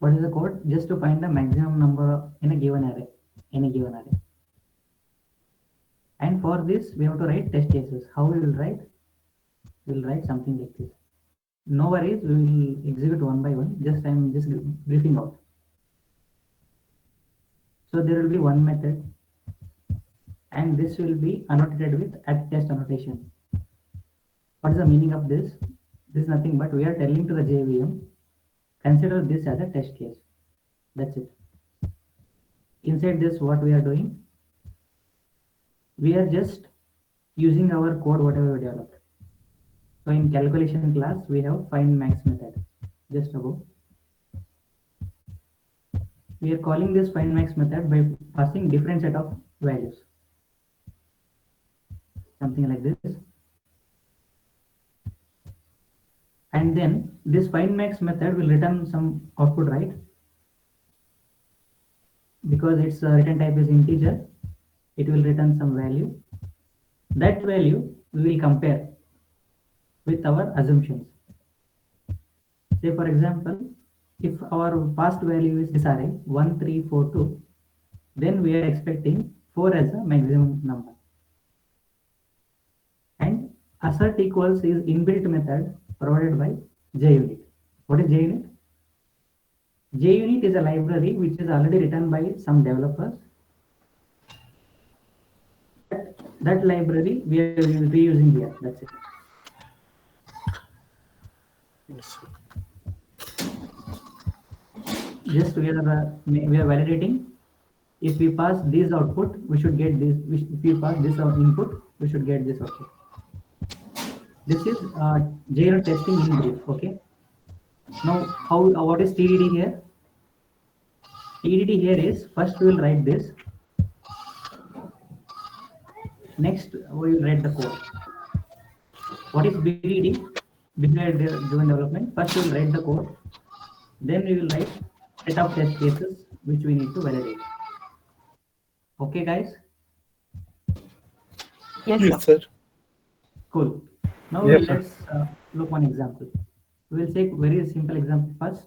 What is the code? Just to find the maximum number in a given array, in a given array. And for this, we have to write test cases. How we will write? We will write something like this. No worries, we will execute one by one. Just I'm just briefing out. So there will be one method, and this will be annotated with at test annotation. What is the meaning of this? This is nothing but we are telling to the JVM, consider this as a test case. That's it. Inside this, what we are doing? We are just using our code whatever we developed. So in calculation class, we have find max method. Just above. We are calling this find max method by passing different set of values. Something like this. And then this find max method will return some output, right? Because its return type is integer, it will return some value. That value we will compare with our assumptions. Say for example, if our past value is this array 1, 3, 4, 2, then we are expecting 4 as a maximum number. And assert equals is inbuilt method provided by JUnit. What is JUnit? JUnit is a library which is already written by some developers. That library we will be using here. That's it. Yes. Just we are validating. If we pass this output, we should get this. If we pass this input, we should get this output. This is JUnit testing in brief. Okay. Now, what is TDD here? TDD here is first we will write this. Next, we will write the code. What is BDD? Business driven development. First, we will write the code. Then we will write set of test cases which we need to validate. Okay, guys? Yes, sir. Cool. Now Yes, let's look one example. We will take very simple example first.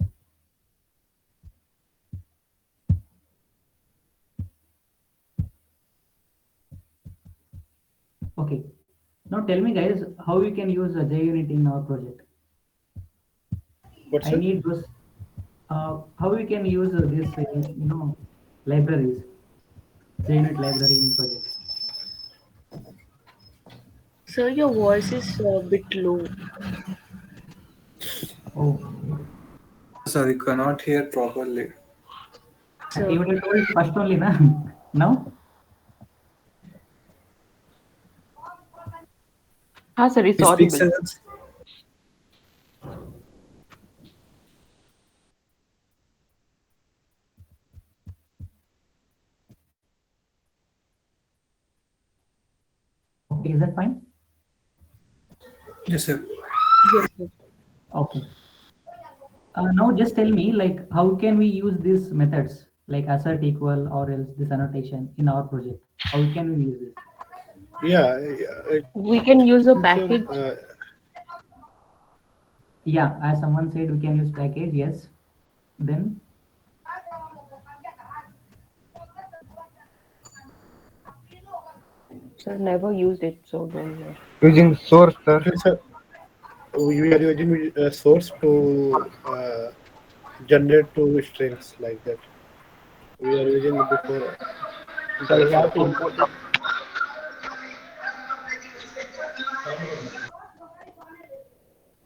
Okay. Now tell me, guys, how we can use JUnit in our project. What's I it? need those. How we can use this, libraries, JUnit library in project. Sir, your voice is a bit low. Oh, Sorry, cannot hear properly. Sir, you were told first only, na? Now? Sir, it's He speaks audible. in Okay, is that fine? yes, sir. yes, sir. Okay. Now just tell me, like, how can we use these methods, like assert equal or else this annotation in our project? How can we use this? Yeah, We can use a so, package. Yeah, as someone said, we can use package. Yes. Then Sir, never used it, so don't know. Using source, sir. sir, we are using a source to generate two strings like that. We are using before. So we have to import it.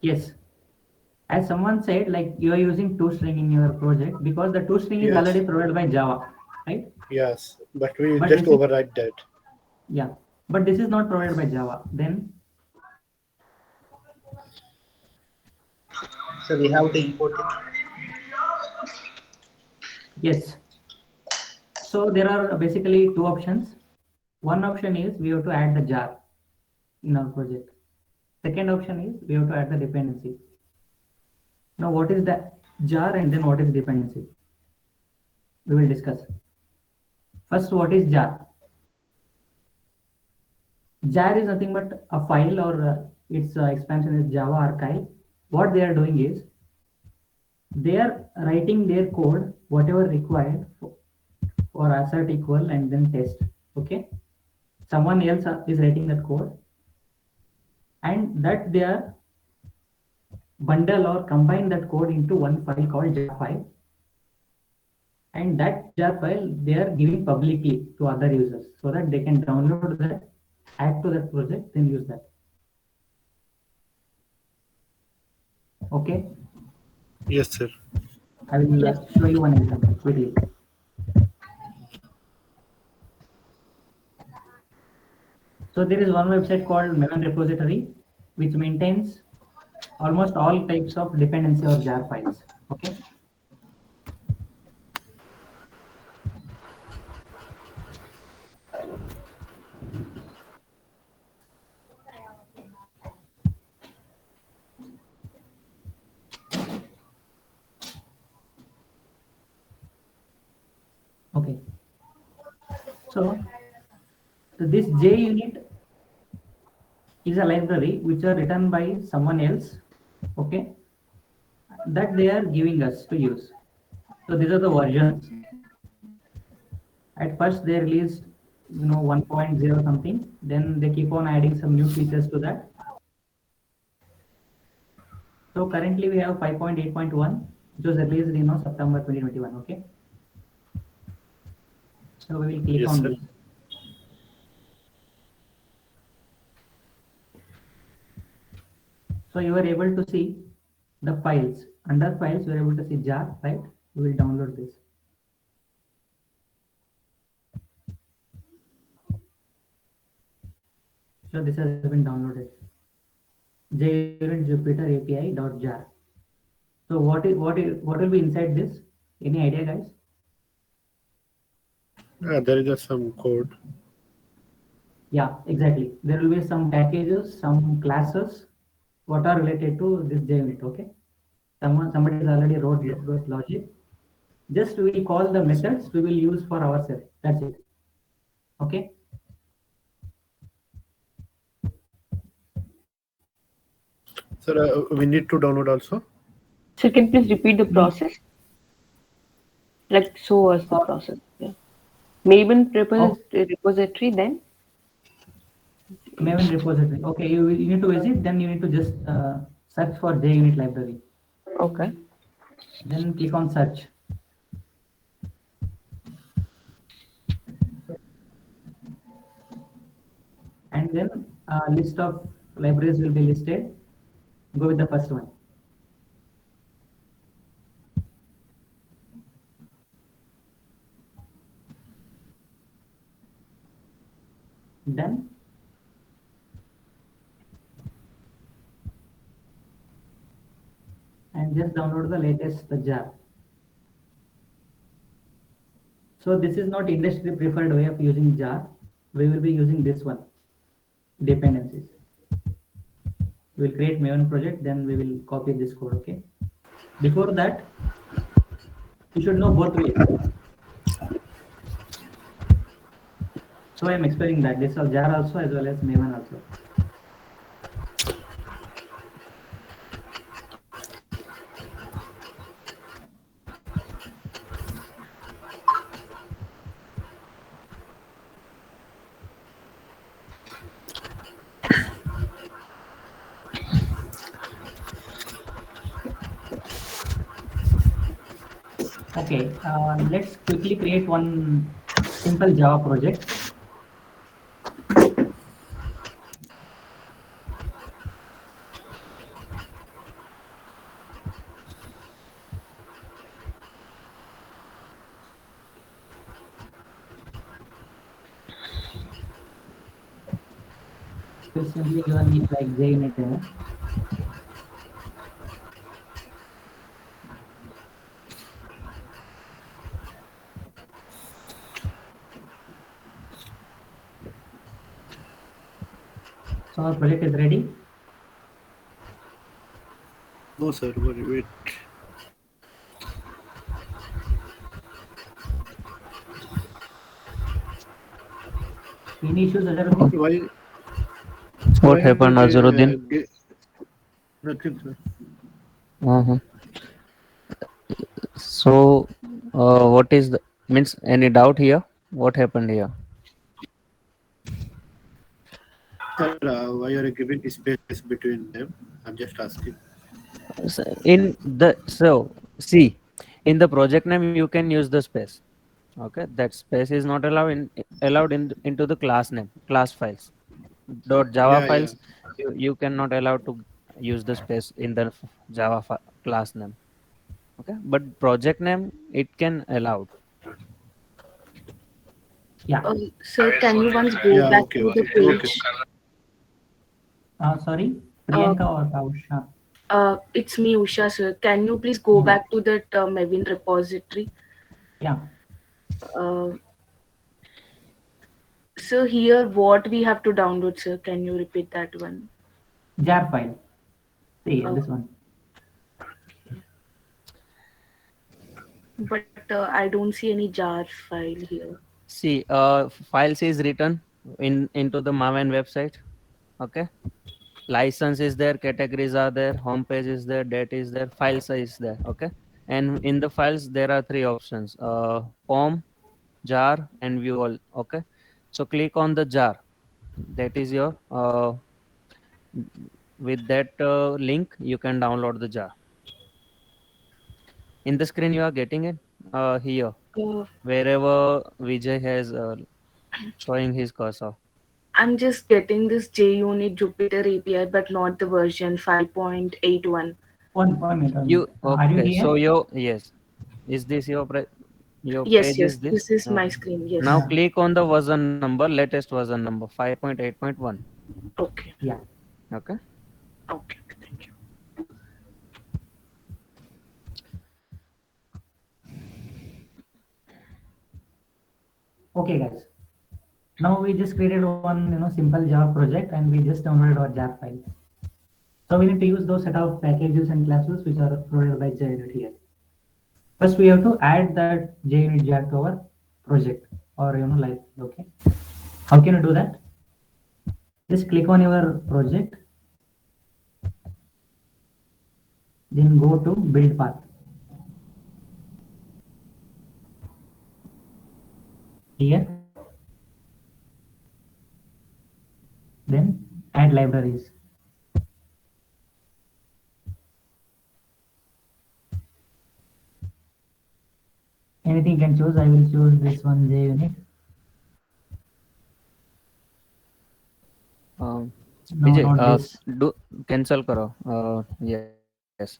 yes, as someone said, like you are using toString in your project because the toString is Yes. already provided by Java, right? Yes, but we But just this is override that. yeah, but this is not provided by Java. Then So we have to import it. yes. So there are basically two options. One option is we have to add the jar in our project. Second option is we have to add the dependency. Now, what is the jar and then what is dependency? We will discuss. First, what is jar? Jar is nothing but a file or its expansion is Java archive. What they are doing is they are writing their code, whatever required for assert equal and then test. Okay, someone else is writing that code, and that they are bundle or combine that code into one file called jar file, and that jar file they are giving publicly to other users so that they can download that, add to that project, then use that. Okay, Yes, sir. I will Yes. show you one example quickly. So there is one website called Maven repository, which maintains almost all types of dependency or jar files. Okay. Okay. So this JUnit is a library which are written by someone else. Okay. That they are giving us to use. So these are the versions. At first they released 1.0 something, then they keep on adding some new features to that. So currently we have 5.8.1, which was released in September 2021. Okay. So we will click Yes, on sir. this. So you are able to see the files. Under files, you are able to see jar, right? We will download this. So this has been downloaded. JUnit Jupyter API.jar. So what will be inside this? Any idea, guys? There is some code. Yeah, exactly. There will be some packages, some classes, what are related to this JUnit. Okay. Somebody has already wrote those logic. Just we will call the methods we will use for ourselves. That's it. Okay. Sir, we need to download also. So can you please repeat the process? Like, so was the process. Yeah. Maven repository, then? Maven repository. Okay, you need to visit, then you need to just search for JUnit library. Okay. Then click on search. And then a list of libraries will be listed. Go with the first one. Done. And just download the latest jar. So this is not industry preferred way of using jar. We will be using this one, dependencies. We will create Maven project, then we will copy this code. Okay. Before that, you should know both ways. So I am explaining that this is jar also as well as Maven also. Okay, let's quickly create one simple Java project. So simply you need like JUnit demo. So our project is ready. No, sir. Wait. Any issues, Azharuddin? Why? What happened, Azharuddin? Nothing, sir. So, what is the means? Any doubt here? What happened here? Sir, why are you giving space between them? I'm just asking. See, in the project name you can use the space. Okay, that space is not allowed into the class name, class files. Java Yeah, yeah. files, you cannot allow to use the space in the class name. Okay, but project name it can allowed. Yeah. Sir, can you once go Yeah, back okay, to the okay. Okay. page? Sorry, Uh, Priyanka or Usha? it's me, Usha, sir. Can you please go back to that Maven repository? Yeah. Uh, so here, what we have to download, sir? Can you repeat that one? Jar file. See Uh, this one. but I don't see any jar file here. See, files is written into the Maven website. Okay, license is there, categories are there, home page is there, date is there, file size is there. Okay, and in the files there are three options: pom, jar, and view all. Okay, so click on the jar. That is your with that link you can download the jar. In the screen you are getting it here Uh, wherever Vijay has showing his cursor. I'm just getting this JUnit Jupyter API, but not the version 5.81. One minute. You Are you okay? here? So yes, is this your Yes, page? Is yes, this this is my screen. now? Yes. Yeah. Click on the version number, latest version number 5.8.1. Okay. Yeah. Okay. Okay. Thank you. Okay, guys. Now we just created one simple Java project and we just downloaded our jar file. So we need to use those set of packages and classes which are provided by JUnit here. First, we have to add that JUnit jar to our project or library. Okay. How can you do that? Just click on your project, then go to build path. Here, then add libraries. Anything you can choose. I will choose this one JUnit. No, Vijay, not this. do cancel karo. Yes.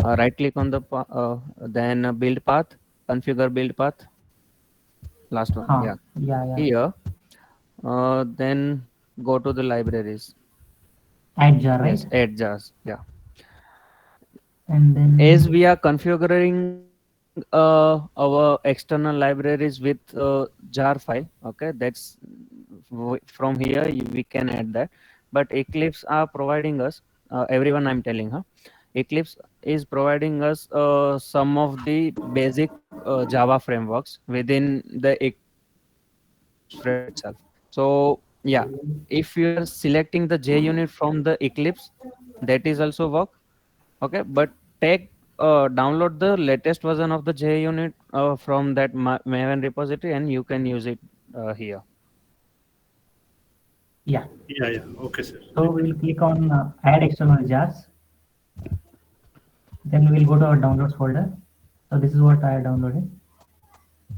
Right click on the then build path, configure build path. Last one. Yeah. Yeah. Here, then go to the libraries. Add jar, right? Yes, add jars. Yeah. And then As we are configuring our external libraries with jar file, okay, that's from here we can add that. But Eclipse are providing us everyone I'm telling, Eclipse is providing us some of the basic Java frameworks within the framework itself. So yeah, if you are selecting the JUnit from the Eclipse, that is also work. Okay, but take download the latest version of the JUnit from that Maven repository, and you can use it here. yeah. Yeah, yeah. Okay, sir. So we will click on add external jars. Then we will go to our downloads folder. So this is what I have downloaded. I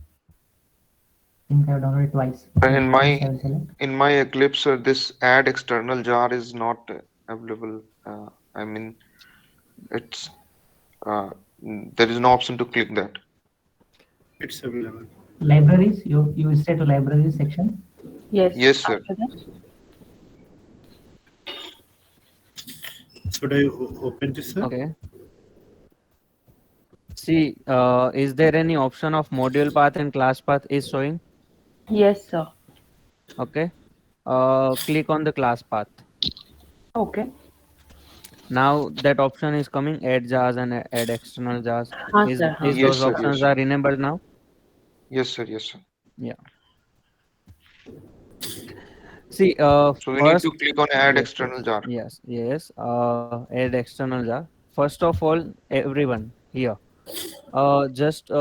think I have downloaded twice. Okay, In first I my will select. in my Eclipse, this add external jar is not available. I mean, it's there is no option to click that. It's available. Libraries, you will stay to libraries section. Yes. Yes, sir. After that. Should I open this, sir? Okay. See, is there any option of module path and class path is showing? Yes, sir. Okay. Click on the class path. Okay. Now that option is coming, add jars and add external jars. Is Sir. is Yes, those sir. Yes, options sir. are enabled now? Yes, sir. Yes, sir. Yeah. See, So we need first, to click on add yes, external jar. yes. Add external jar. First of all, everyone here, Just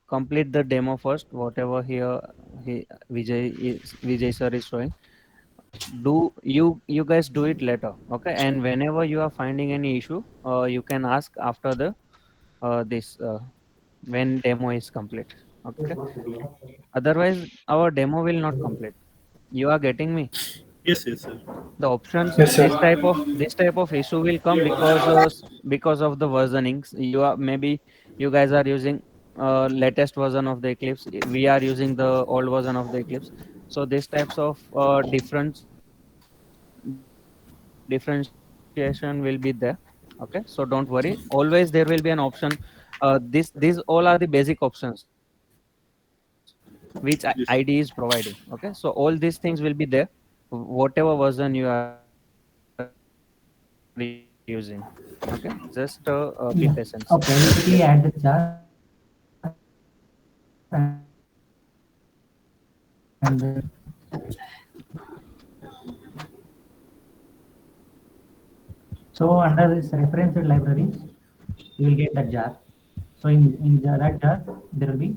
complete the demo first. Whatever here, Vijay sir is showing. You guys do it later, okay? And whenever you are finding any issue, you can ask after the this when demo is complete, okay? Otherwise, our demo will not complete. You are getting me? Yes, yes, sir. The options, Yes, sir. this type of issue will come because of the versionings. You are maybe you guys are using latest version of the Eclipse. We are using the old version of the Eclipse. So these types of differentiation will be there. Okay, so don't worry. Always there will be an option. These all are the basic options which IDE is providing. Okay, so all these things will be there, whatever version you are using. Okay, just be patient. Yeah. Okay, we'll quickly add the jar and then so under this referenced libraries, you will get that jar. So that jar, there will be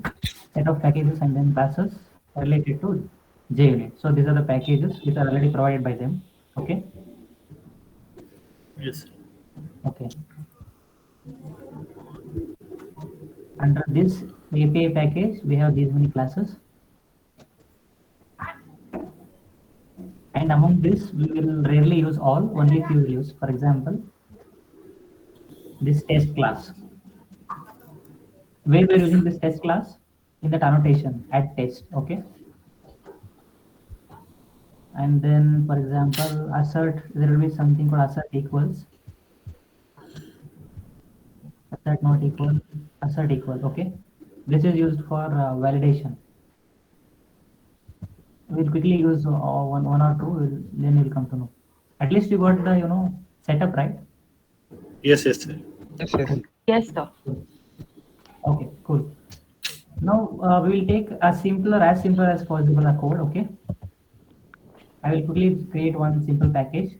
set of packages and then classes related to JUnit. So these are the packages which are already provided by them. Okay. Yes. Okay. Under this API package, we have these many classes. And among this, we will rarely use all, only few will use. For example, this test class. Where we are using this test class? In that annotation, add test, okay? And then, for example, assert, there will be something called assert equals. Assert not equal, assert equal, okay? This is used for validation. We'll quickly use one or two, then you'll come to know. At least you got the, setup, right? Yes, yes, sir. Yes, yes. Cool. Yes, sir. Okay, cool. Now we will take as simple as possible a code, okay? I will quickly create one simple package.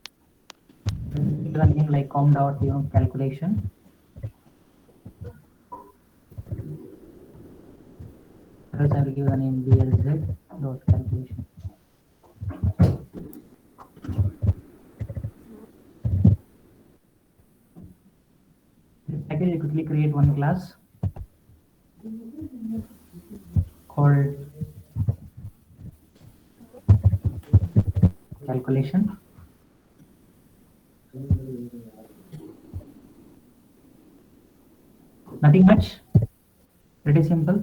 Give a name like com dot calculation. Else I will give the name blz dot calculation. This package, you quickly create one class called calculation. Nothing much, pretty simple.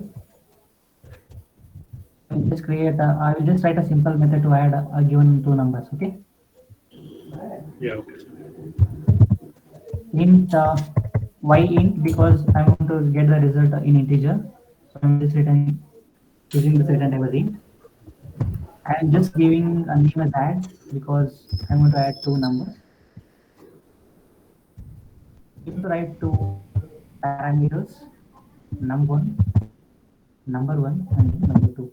I will just I will just write a simple method to add a given two numbers, okay? Yeah, okay. Int y int because I want to get the result in integer. So I'm just using this return type as int. I'm just giving a name as add because I want to add two numbers. You have to write two parameters, num1, number one, and number two.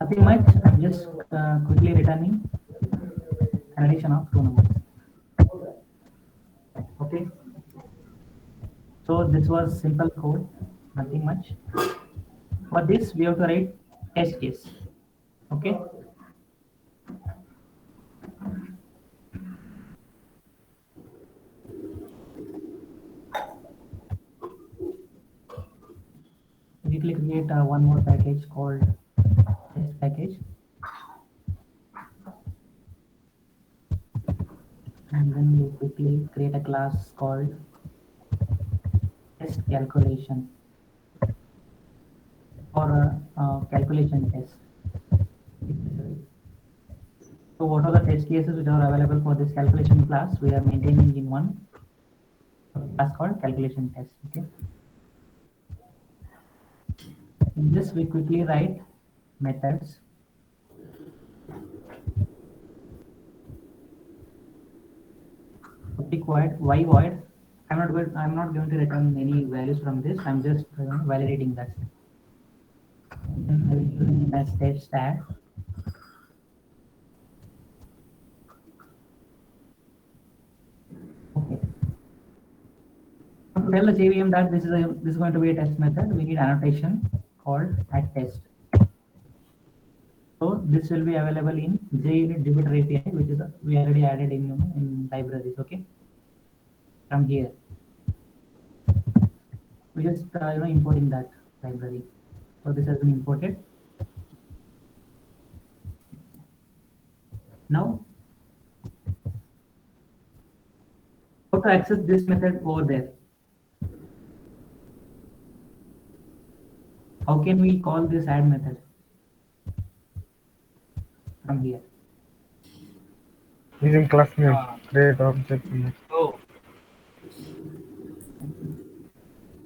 Nothing much. I'm just quickly returning an addition of two numbers. Okay. So this was simple code. Nothing much. For this, we have to write test case. Okay. We create one more package called test package, and then we quickly create a class called test calculation or calculation test. So what are the test cases which are available for this calculation class? We are maintaining in one class called calculation test. Okay. In this, we quickly write methods. Public void, y void. I'm not going to return any values from this. I'm just validating that. And I will use it as test stat. to tell the JVM that this is going to be a test method, we need annotation called at test. So this will be available in JUnit Jupyter API, which is we already added in libraries. Okay, from here we just importing that library. So this has been imported. Now, how to access this method over there? How can we call this add method from here? Using class name, create object name.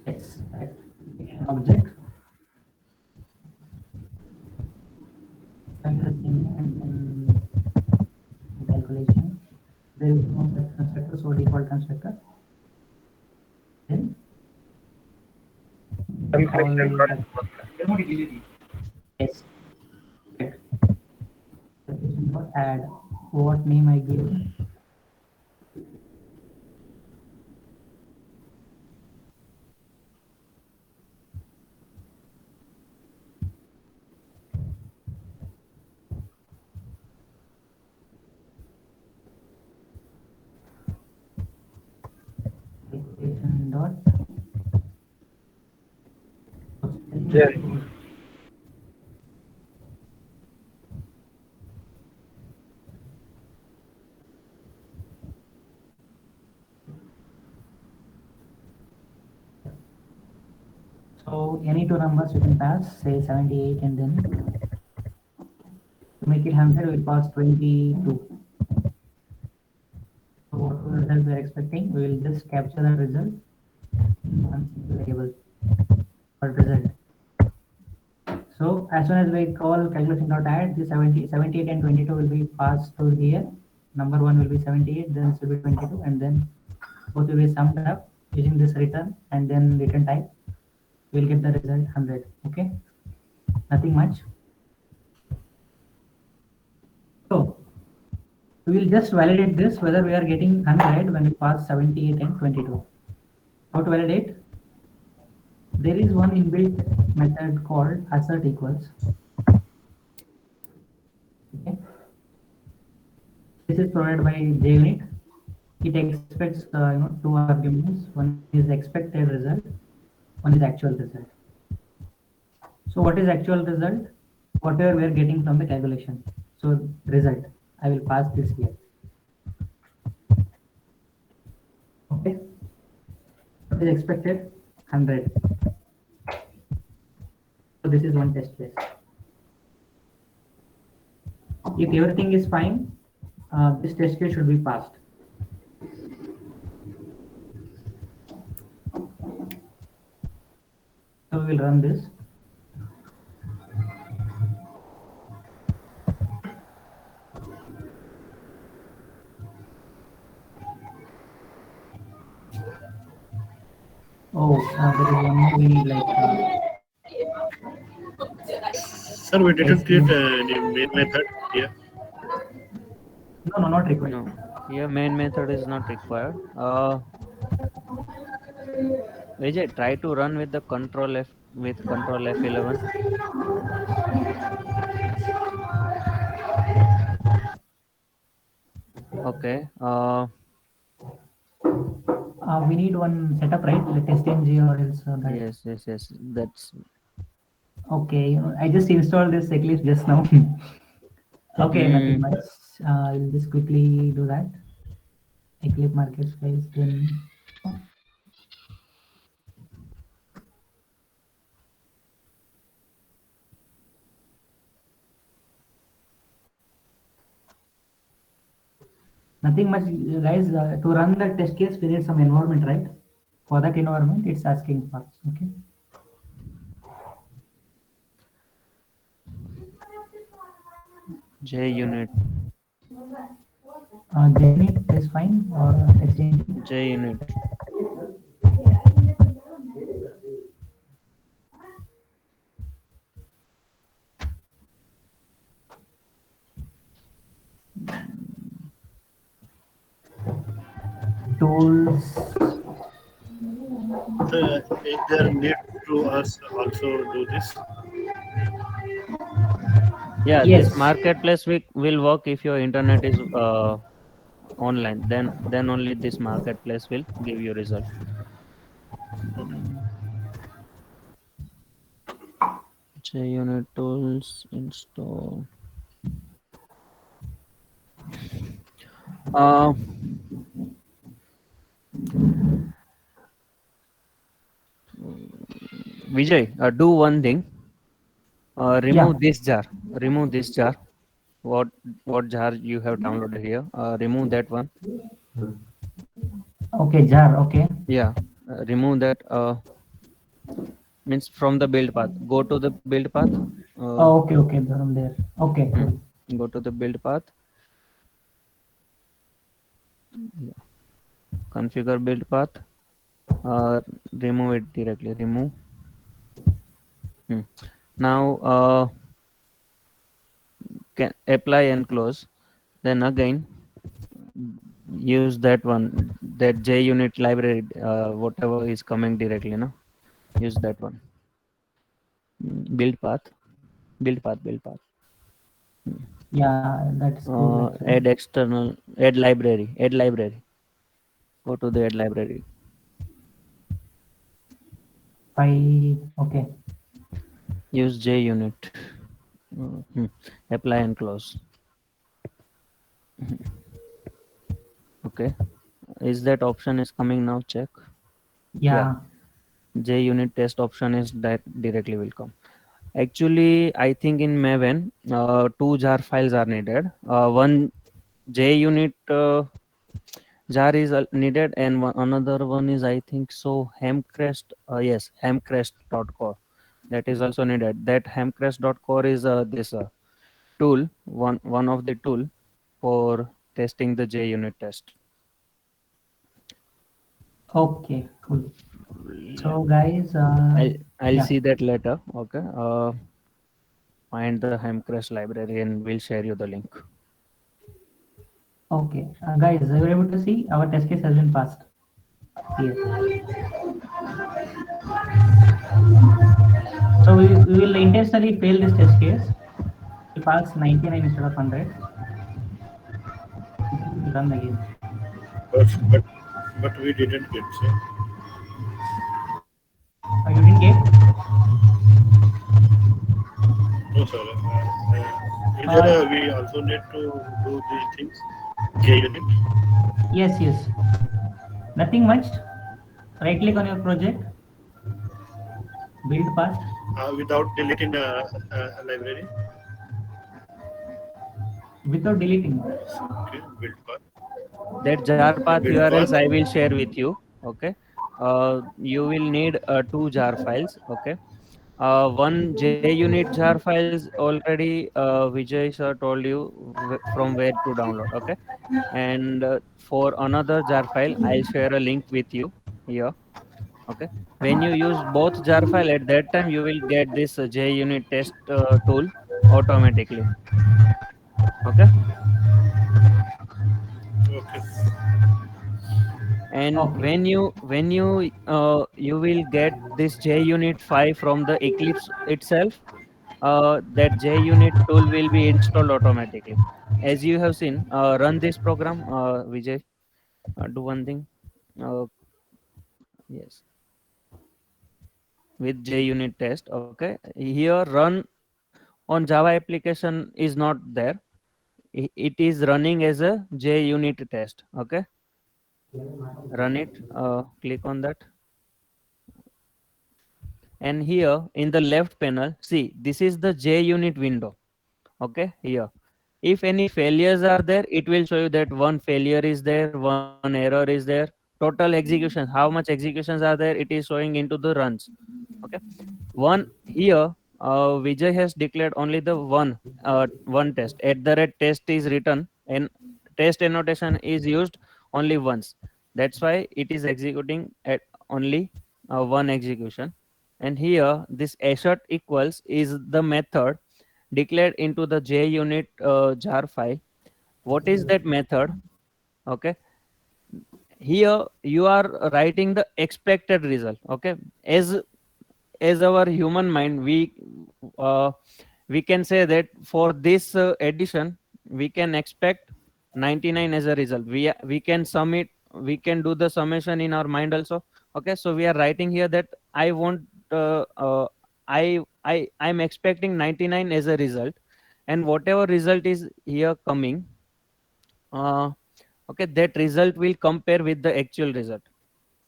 Let's add an object. And then calculation. There is no such constructor, so default constructor. Then Calculation dot yes. Calculation dot add. What name I give? Calculation dot yes. So any two numbers you can pass, say 78, and then to make it 100, we'll pass 22. So what result we are expecting, we will just capture the result in one single variable for result. So as soon as we call calculation.add, the 78 and 22 will be passed to here. Number one will be 78, then it will be 22, and then both will be summed up using this return and then return type. We'll get the result 100. Okay, nothing much. So we will just validate this whether we are getting 100 when we pass 78 and 22. How to validate? There is one inbuilt method called assert equals. Okay. This is provided by JUnit. It expects two arguments. One is expected result, one is actual result. So what is actual result? Whatever we are getting from the calculation. So result, I will pass this here. Okay. What is expected? 100. So this is one test case. If everything is fine, this test case should be passed. So we will run this. Oh, there is one more we need Sir, we didn't create any main method here. No, not required. No, here main method is not required. Vijay, try to run with the control F with control F11. Okay. We need one setup, right? The testng or else that. Yes. That's Okay. I just installed this Eclipse just now. Okay, nothing much. I'll just quickly do that. Eclipse Marketplace, then. Nothing much, guys. To run the test case, we need some environment, right? For that environment, it's asking for. Okay. JUnit. JUnit is fine, or exchange. JUnit. Tools. Is there need to us also do this? Yeah, this Yes. marketplace will work if your internet is online. Then only this marketplace will give you result. JUnit tools install. Uh, Vijay, do one thing. Yeah. Remove this jar. Remove this jar. What what jar you have downloaded here? Remove that one. Okay, jar. Okay. Yeah, remove that. Means from the build path. Go to the build path. Oh, okay, okay. From there. Okay, Hmm. cool. Go to the build path. Configure build path. Remove it directly. Remove. Hmm. Now can apply and close. Then again use that one, that JUnit library, whatever is coming directly. No, use that one. Build path. Build path. Yeah, that's cool actually. Add external. Add library. Add library. Go to the add library. Okay. Use JUnit. Apply and close. Okay. Is that option is coming now? Check. Yeah. Yeah. JUnit test option is that directly will come. Actually, I think in Maven, two jar files are needed. One JUnit jar is needed, and another one is, I think so, Hemcrest. Yes, Hemcrest.core. That is also needed. That Hemcrest.core is this tool, one of the tool for testing the JUnit test. Okay, cool. So Let- guys, I'll yeah. see that later. Okay. Find the Hemcrest library and we'll share you the link. Okay, guys, are you able to see our test case has been passed here. So we will intentionally fail this test case. We pass 99 instead of 100. It will run again. But but but we didn't get say. You didn't get? No sir. Either Uh, we also need to do these things. JUnit. yes, yes. Nothing much. Right click on your project, build path. Without deleting a library. Without deleting. Okay, build path. That jar path Build URLs path. I will share with you. Okay. You will need two jar files. Okay. One JUnit jar files already Vijay sir told you from where to download. Okay. And for another jar file, I'll share a link with you here. Okay. When you use both jar file, at that time you will get this JUnit test tool automatically. Okay. Okay. And Okay. when you will get this JUnit 5 from the Eclipse itself, that JUnit tool will be installed automatically. As you have seen, run this program, Vijay. Do one thing. Uh, yes, with JUnit test. Okay, here run on Java application is not there. It is running as a JUnit test. Okay, run it. Click on that. And here in the left panel, see, this is the JUnit window. Okay, here. If any failures are there, it will show you that one failure is there, one error is there. Total executions, how much executions are there, it is showing into the runs. Okay. One here, Vijay has declared only the one test. At the rate test is written and test annotation is used only once. That's why it is executing at only one execution. And here, this assert equals is the method declared into the JUnit jar file. What is that method? Okay. here you are writing the expected result. Okay, as our human mind, uh, we can say that for this addition we can expect 99 as a result. We can sum it, we can do the summation in our mind also. Okay, so we are writing here that I want I'm expecting 99 as a result, and whatever result is here coming, uh, okay, that result will compare with the actual result.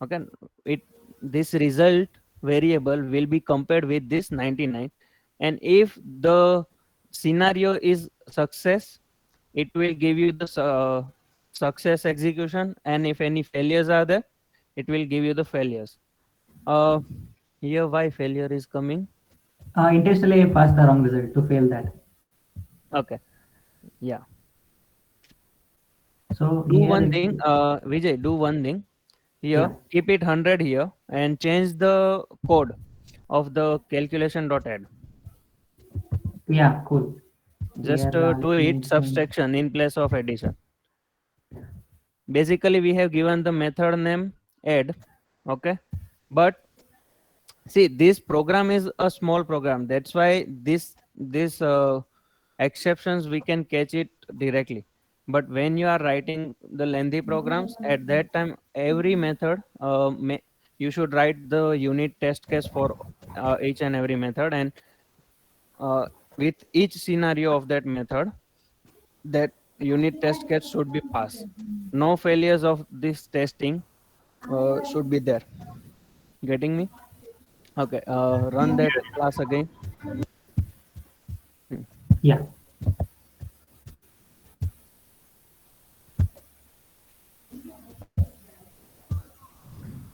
Okay, it this result variable will be compared with this 99, and if the scenario is success, it will give you the success execution, and if any failures are there, it will give you the failures. uh Here why failure is coming? Intentionally I passed the wrong result to fail that. Okay, yeah. So Do here one it, thing, Vijay, do one thing here, yeah, keep it 100 here and change the code of the calculation.add. yeah, cool. Just Here do it changing, subtraction in place of addition. Basically we have given the method name add. Okay, but see, this program is a small program, that's why this exceptions we can catch it directly. But when you are writing the lengthy programs, at that time every method, you should write the unit test case for each and every method, and uh, with each scenario of that method, that unit test case should be passed. No failures of this testing should be there. Getting me? Okay, run that class again. Hmm. yeah.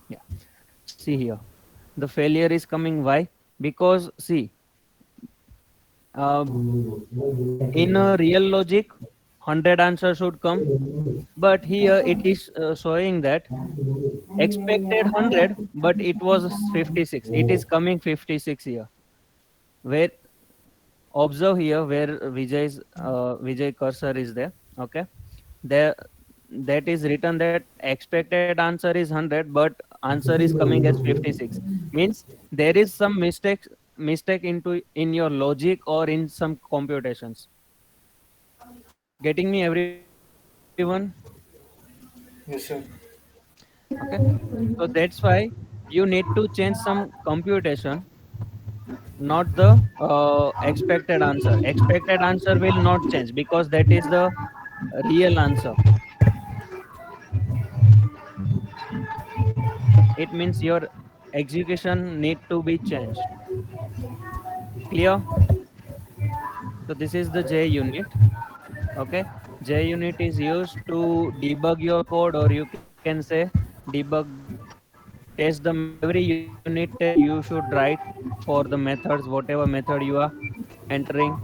Yeah, see here, the failure is coming. Why? Because see, uh, in a real logic, 100 answer should come, but here it is showing that expected 100, but it was 56. It is coming 56 here. Where observe here where Vijay cursor is there. Okay, there that is written that expected answer is 100, but answer is coming as 56. Means there is some mistake into in your logic or in some computations. Getting me, everyone? Yes, sir. Okay, so that's why you need to change some computation, not the expected answer. Expected answer will not change because that is the real answer. It means your execution need to be changed. Clear? So this is the J unit. Okay, J unit is used to debug your code, or you can say debug the test the method. Every unit test you should write for the methods, whatever method you are entering,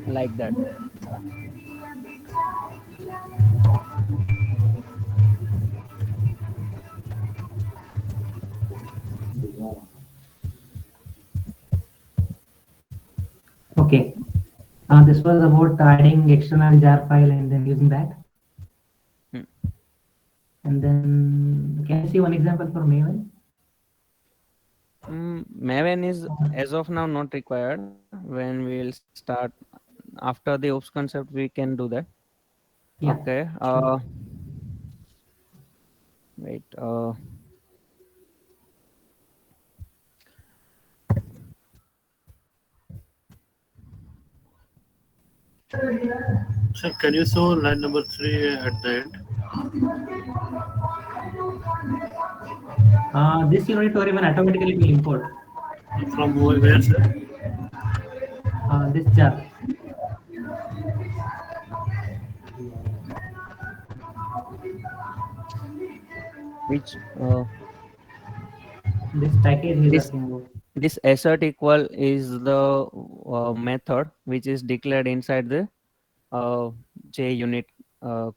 like that. Okay. This was about adding external jar file and then using that. Hmm. And then can you see one example for Maven? Maven is as of now not required. When we'll start after the ops concept, we can do that. Yeah. Okay. Sure. Wait. So can you show line number 3 at the end? This unit variable automatically will import From where, sir? this jar. Which This package he's this asking about. this assert equal is the method which is declared inside the JUnit uh,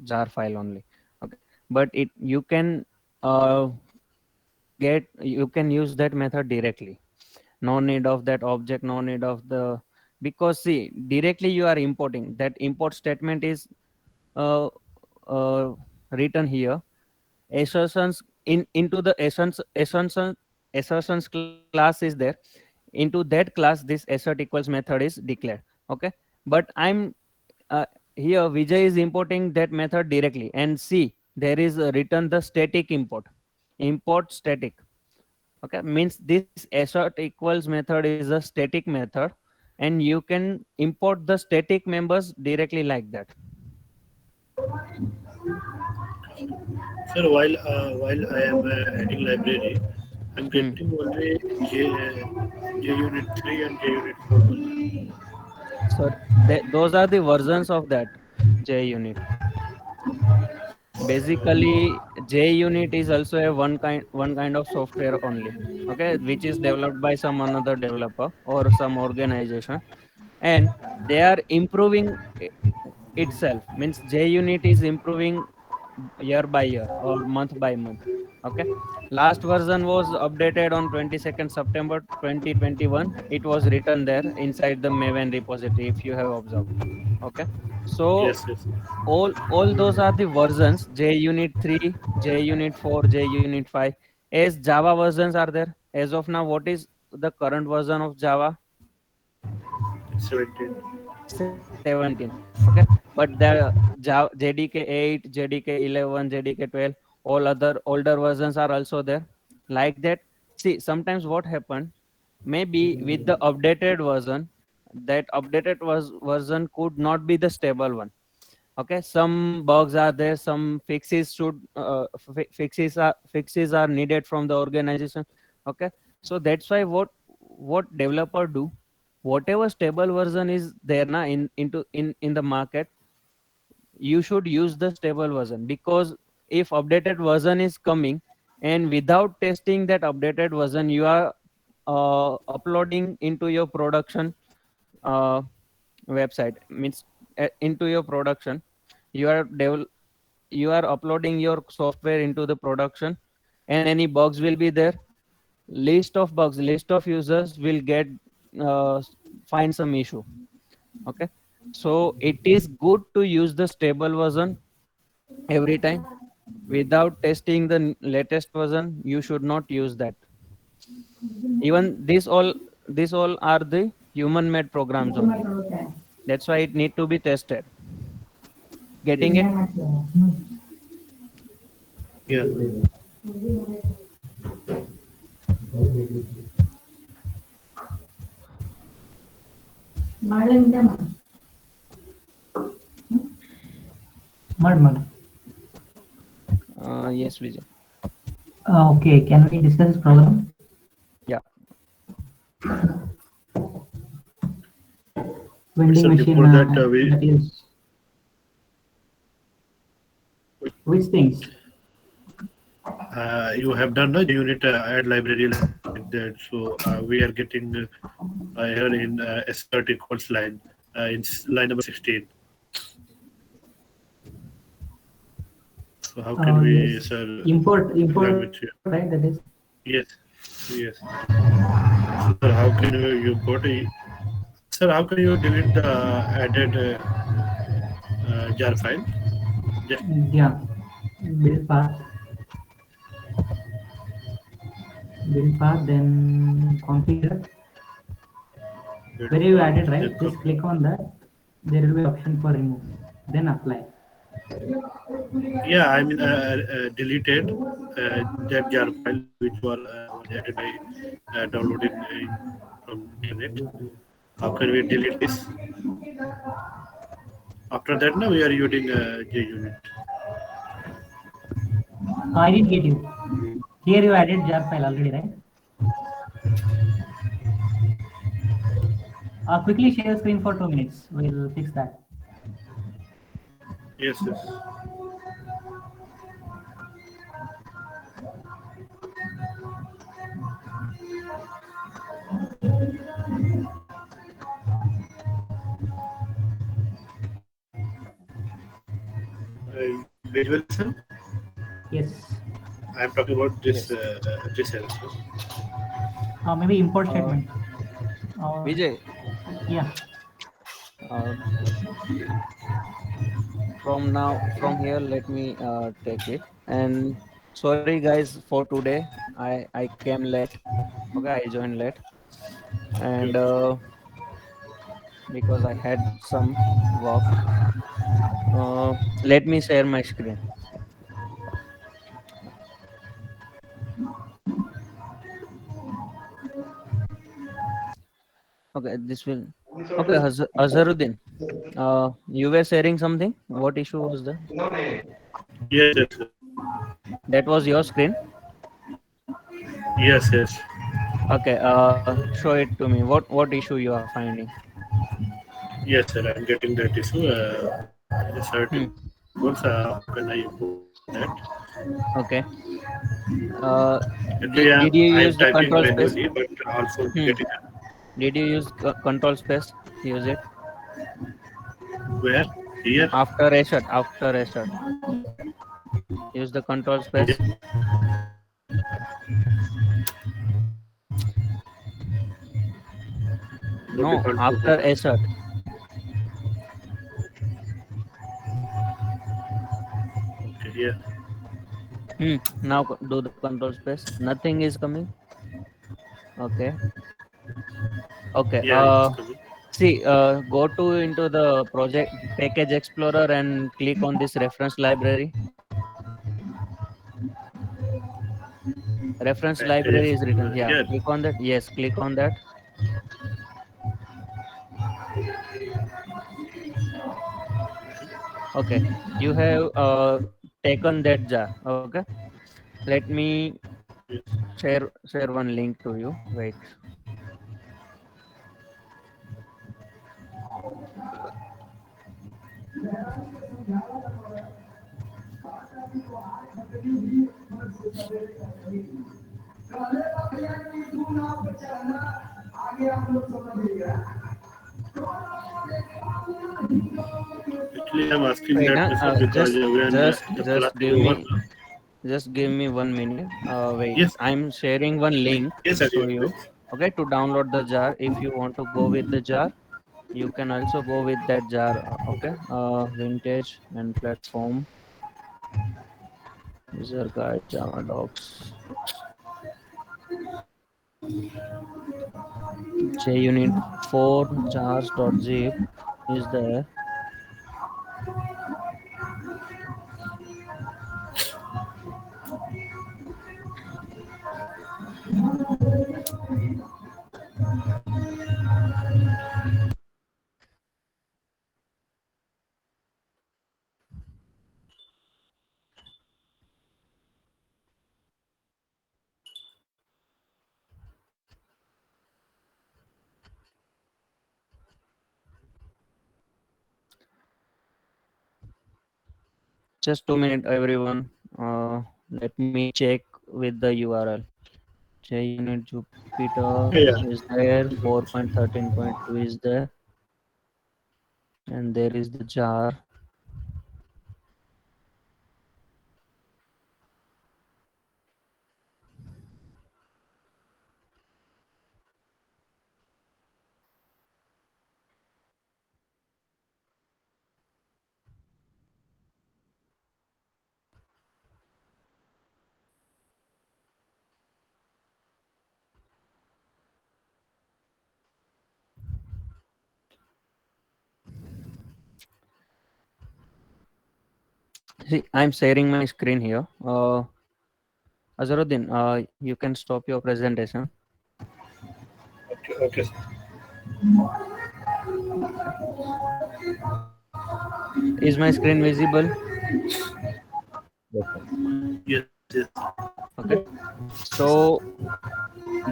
jar file only. Okay, but it you can uh, you can use that method directly. No need of that object. No need of the, because see, directly you are importing. That import statement is uh, written here, assertions into the assertions class is there. Into that class, this assert equals method is declared. Okay, but I'm here Vijay is importing that method directly, and see there is a return the static import static. Okay, means this assert equals method is a static method, and you can import the static members directly like that. Sir, while I am adding library, I'm Hmm. getting only JUnit 3 and JUnit 4 version. So those are the versions of that JUnit. Basically, JUnit is also a one kind of software only. Okay, which is developed by some another developer or some organization, and they are improving itself. Means JUnit is improving year by year or month by month. Okay, last version was updated on 22nd September 2021. It was written there inside the Maven repository, if you have observed. Okay, so Yes, yes. all those are the versions: JUnit 3, JUnit 4, JUnit 5. As Java versions are there, as of now, what is the current version of Java? 17. 17. Okay, but the JDK 8, JDK 11, JDK 12, all other older versions are also there. Like that, see, sometimes what happened, maybe with the updated version, that updated version could not be the stable one. Okay, some bugs are there, some fixes are needed from the organization. Okay, so that's why what developer do, whatever stable version is there na in the market, you should use the stable version, because if updated version is coming and without testing that updated version, you are uploading into your production uh, website, means into your production, you are you are uploading your software into the production, and any bugs will be there. List of bugs, list of users will get uh, find some issue. Okay, so it is good to use the stable version every time. Without testing the latest version, you should not use that. Even this all are the human made programs only. That's why it need to be tested. Getting it? Yeah. Mud. Yes, Vijay. Okay, can we discuss this problem? Yeah. Vending So machine. before that, That is which things? you have done the unit add library like that. So we are getting here in assert equals line in line number 16. So how can we, Yes. sir, Import, language? right? That is. Yes, yes. Sir, how can you import? Sir, how can you delete the added jar file? Just Yeah. Build path. Build path, then configure. Where you added, right? Just click on that. There will be option for remove. Then apply. yeah, I mean deleted that jar file which was added by downloading from internet. How can we delete this? After that, now we are using JUnit. I didn't get you. Here you added jar file already, right? Quickly share screen for 2 minutes. We'll fix that. Yes, yes. Visualization. Yes. I am talking about this Yes. this also. Maybe import Uh, statement. Vijay, Yeah. uh, from here, let me take it. And sorry guys for today. I came late. Okay, I joined late, and because I had some work. Let me share my screen. Okay, this will. Okay, Azharuddin, you were sharing something. What issue was that? Yes, yes, sir. That was your screen. Yes, yes. Okay, show it to me. What issue you are finding? Yes, sir. I'm getting that issue. Yes, Hmm. what how can I improve that? Okay. Uh, Actually, did you I'm use the typing control space? manually, but also Hmm. getting Did you use control space? Use it where here. after reset. After reset, use the control Here. space. Okay, No, control. after reset. Okay, here. Now do the control space. Nothing is coming. Okay. Okay. Yeah, it's coming. See, go to into the project package explorer and click on this reference library. Reference Package library is written Explorer here. here. Click on that. Yes, click on that. Okay. You have taken that jar. Okay. Let me Yes. share one link to you. Wait. Actually, I'm asking Wait. that sir because when the class Just is give over. me just give me 1 minute. Wait. Yes, I'm sharing one link yes, sir. to Yes, you. please. Okay, to download the jar. If you want to go with the jar, you can also go with that jar. Okay. Vintage and platform user guide Java docs. JUnit 4 jars.zip is there. Just 2 minutes, everyone. Let me check with the URL. JUnit Jupyter Yeah. is there. 4.13.2 is there. And there is the jar. See, I'm sharing my screen here. Azharuddin, you can stop your presentation. Okay, okay, sir. Is my screen visible? Yes, yes. Okay. So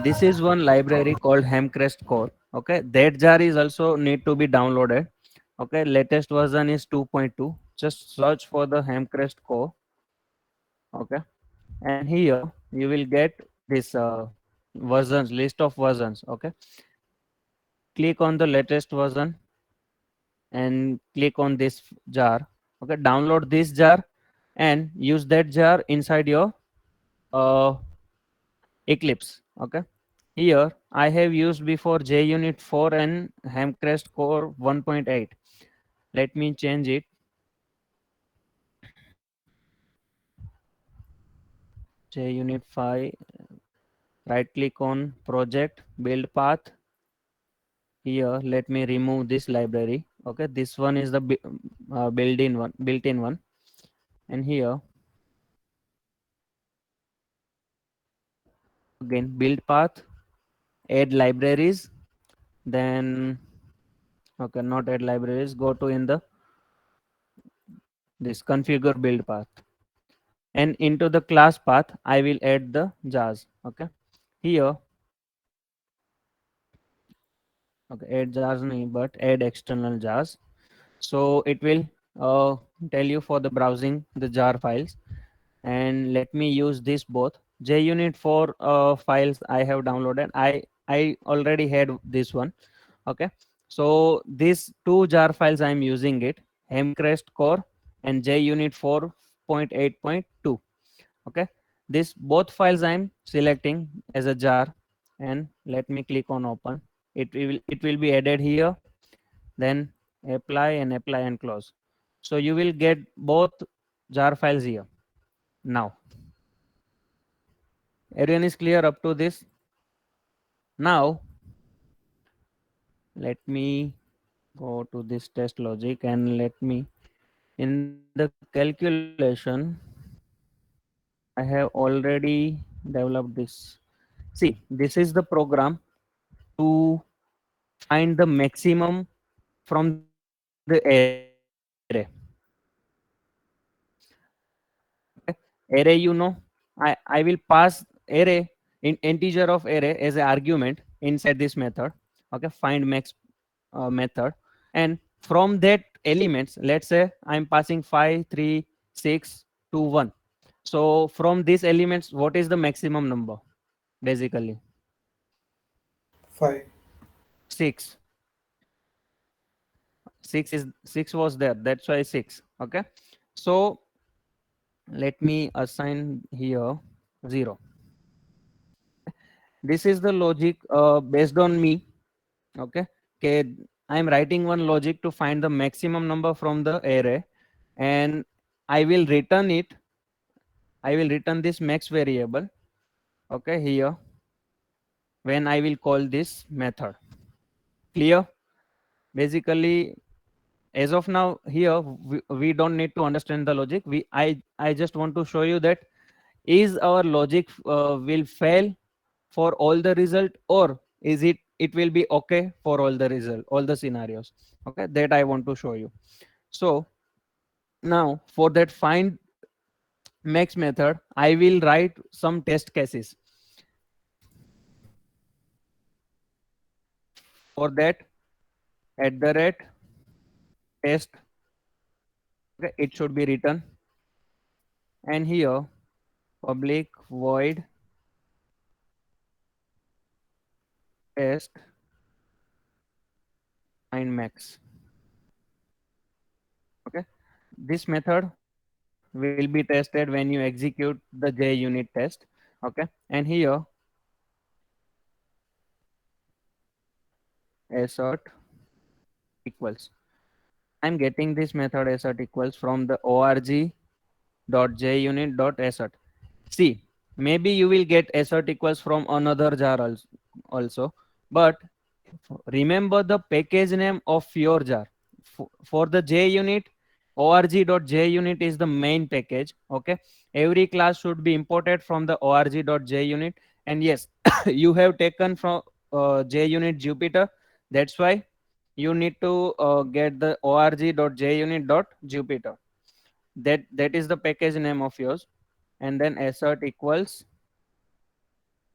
this is one library called Hemcrest Core. Okay, that jar is also need to be downloaded. Okay, latest version is 2.2. Just search for the Hemcrest Core. Okay, and here you will get this versions list of versions. Okay, click on the latest version and click on this jar. Okay, download this jar and use that jar inside your uh, Eclipse. Okay, here I have used before JUnit 4 and Hemcrest Core 1.8. Let me change it. JUnit 5, right click on project, build path. Here, let me remove this library. Okay, this one is the built-in one. And here, again, build path, add libraries, then, okay, not add libraries, go to in the this configure build path. And into the class path, I will add the jars. Okay, here, okay, add jars nahi, but add external jars. So it will tell you for the browsing the jar files. And let me use this both JUnit 4 files I have downloaded. I already had this one. Okay, so these two jar files I am using it, Hemcrest core and JUnit 4.8.2. Okay, this both files I am selecting as a jar, and let me click on open. It will be added here, then apply and close. So you will get both jar files here. Now everyone is clear up to this. Now let me go to this test logic, and let me in the calculation I have already developed this. See, this is the program to find the maximum from the array. Array, I will pass array in integer of array as an argument inside this method. Okay, find max method, and from that elements, let's say I'm passing 5, 3, 6, 2, 1. So from these elements, what is the maximum number? Basically 5. 6. 6 was there, that's why 6. Okay, so let me assign here 0. This is the logic based on me. Okay, I'm writing one logic to find the maximum number from the array, and I will return it. I will return this max variable. Okay, here when I will call this method. Clear? Basically, as of now here we don't need to understand the logic. I just want to show you that is our logic will fail for all the result, or is it will be okay for all the result, all the scenarios. Okay, that I want to show you. So now for that find max method, I will write some test cases. For that, @test, okay, it should be written, and here public void test find max. Okay, this method will be tested when you execute the JUnit test. Okay, and here assert equals, I'm getting this method assert equals from the org.junit.assert. See, maybe you will get assert equals from another jar also, but remember the package name of your jar. For the JUnit, org.junit is the main package. Okay, every class should be imported from the org.junit, and yes, you have taken from JUnit Jupyter. That's why you need to get the org.junit.jupyter. That is the package name of yours, and then assert equals.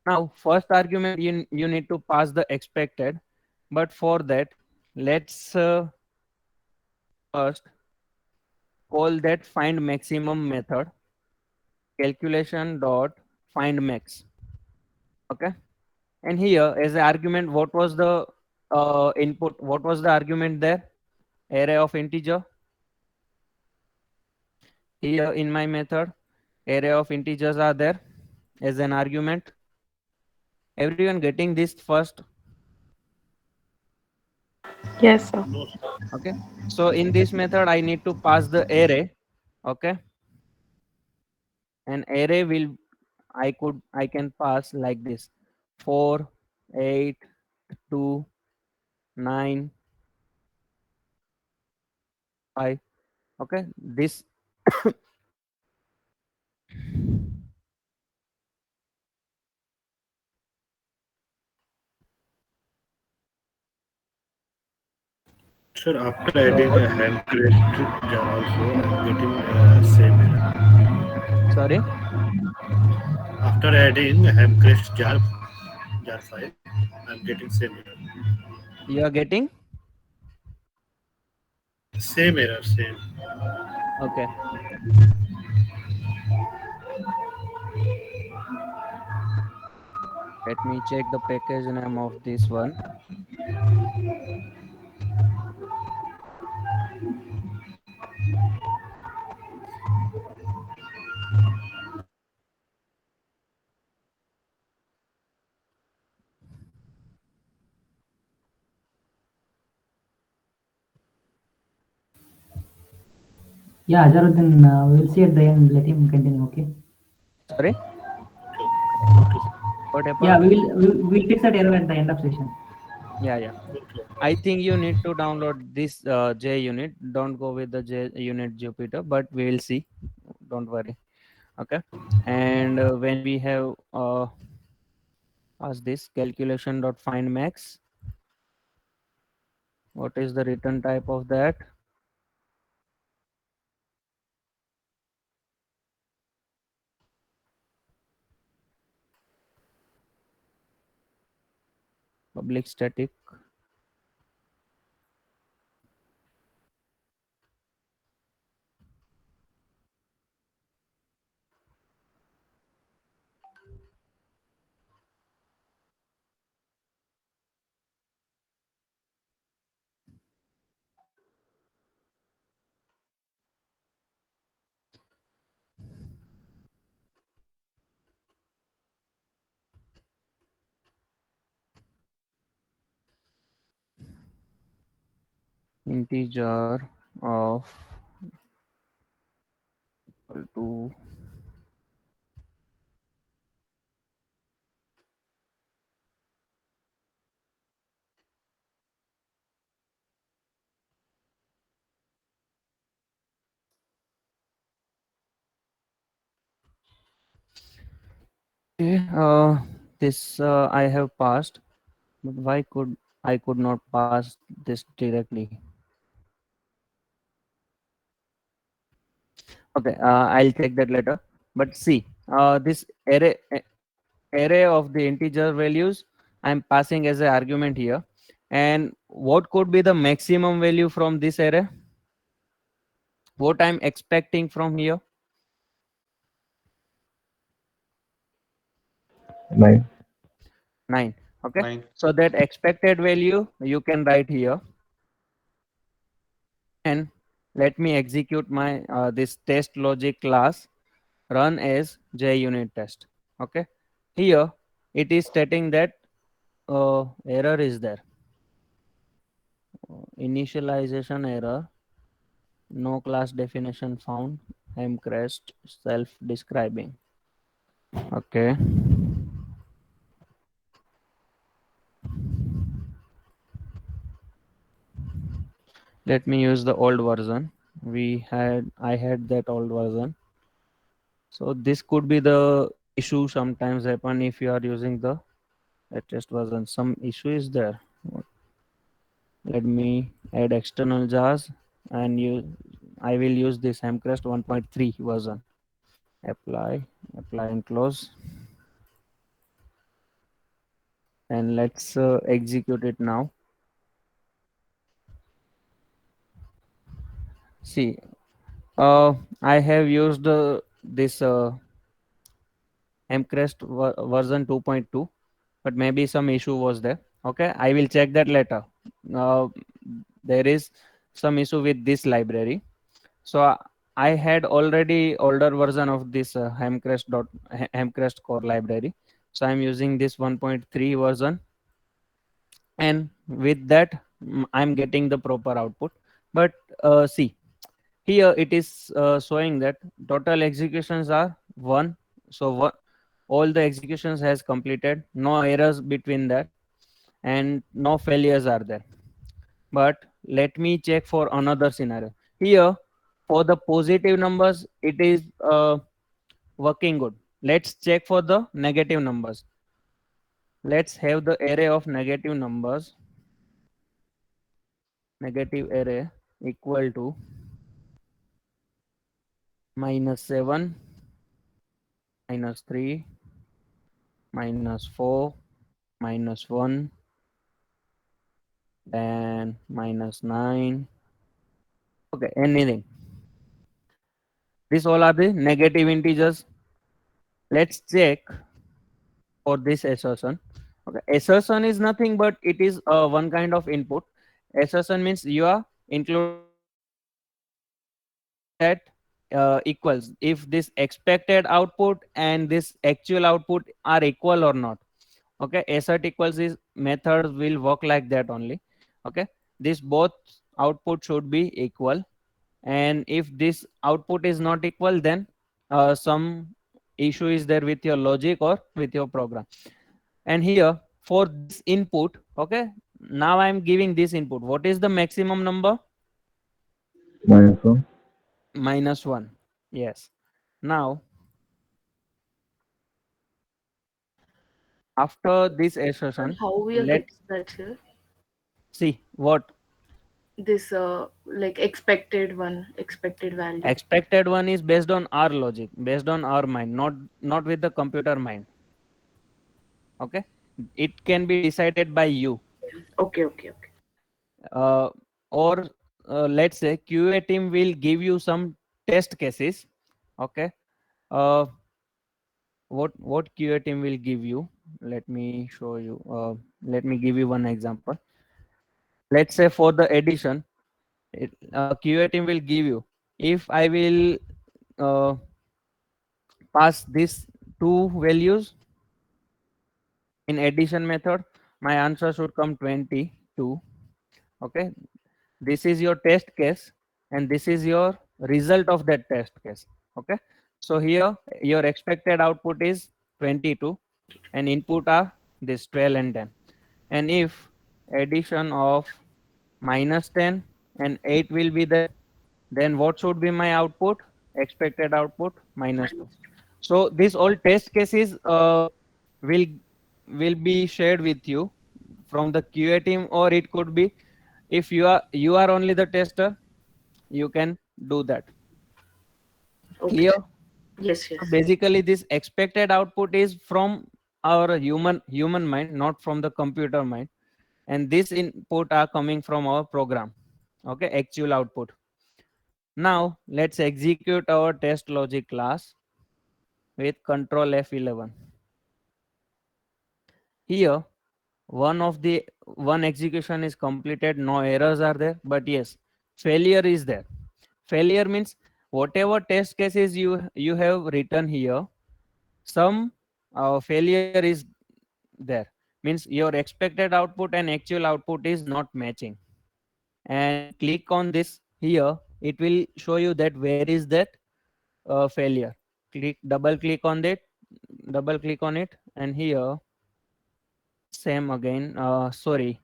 Now first argument you need to pass the expected, but for that let's first call that find maximum method, calculation dot find max. Okay, and here as an argument, what was the input, what was the argument there? Array of integer. Here in my method, array of integers are there as an argument. Everyone getting this first? Yes, sir. No, Okay, so in this method I need to pass the array. Okay, an array will I can pass like this: 4, 8, 2, 9, 5. Okay, this Sir, after adding a ham crest jar also, I'm getting same error. sorry, After adding a ham crest jar file, I'm getting same error. you are getting. Same error, same. Okay, let me check the package name of this one. Yeah, Azaruddin, we'll see at the end. Let him continue. Okay. Sorry, Okay. what Yeah, happened? we'll fix that error at the end of session. Yeah, yeah. Okay. I think you need to download this JUnit. Don't go with the JUnit Jupyter, but we will see. Don't worry. Okay. And when we have asked this calculation dot find max, what is the return type of that? Public static. Integer of equal to okay, this I have passed, but why could not pass this directly? Okay, I'll check that later. But see, this array of the integer values I'm passing as an argument here, and what could be the maximum value from this array? What I'm expecting from here? 9. 9. Okay, 9. so that expected value you can write here, and let me execute my this test logic class run as JUnit test. Okay, here it is stating that error is there. Initialization error, no class definition found, I'm crashed, self describing. Okay, let me use the old version. I had that old version. So this could be the issue sometimes happen if you are using the latest version. Some issue is there. Let me add external jars, and I will use this Hamcrest 1.3 version. Apply and close, and let's execute it now. See, I have used this Hamcrest version 2.2, but maybe some issue was there. Okay, I will check that later. uh, there is some issue with this library. So I had already older version of this Hamcrest core library. So I'm using this 1.3 version, and with that I'm getting the proper output. But see, here it is showing that total executions are 1. So all the executions has completed, no errors between that, and no failures are there. But let me check for another scenario. Here, for the positive numbers, it is working good. Let's check for the negative numbers. Let's have the array of negative numbers. Negative array equal to -7, -3, -4, -1, then -9. Okay, anything. These all are the negative integers. Let's check for this assertion. Okay, assertion is nothing but it is one kind of input. Assertion means you are including that equals if this expected output and this actual output are equal or not. Okay, assert equals is method will work like that only. Okay, this both output should be equal, and if this output is not equal, then some issue is there with your logic or with your program. And here for this input, okay, now I am giving this input. What is the maximum number? -1. -1. Yes. Now after this assertion, How we are let's getting that here? see what This like expected value. expected one is based on our logic, based on our mind, not with the computer mind. Okay, it can be decided by you. Okay. Or let's say QA team will give you some test cases. Okay, uh, what QA team will give you? Let me show you. Let me give you one example. Let's say for the addition, QA team will give you, if I will uh, pass these two values in addition method, my answer should come 22. Okay, this is your test case and this is your result of that test case. Okay, so here your expected output is 22 and input are this 12 and 10. And if addition of -10 and 8 will be there, then what should be my output? Expected output -2. So these all test cases will will be shared with you from the QA team, or it could be if you are only the tester, you can do that. Okay. Clear? Yes. So basically, this expected output is from our human mind, not from the computer mind, and this input are coming from our program. Okay, actual output. Now let's execute our test logic class with control F11. Here one execution is completed, no errors are there, but yes, failure is there. Failure means whatever test cases you have written here, some failure is there, means your expected output and actual output is not matching. And click on this here, it will show you that where is that failure. Double click on it, and here same again. Sorry,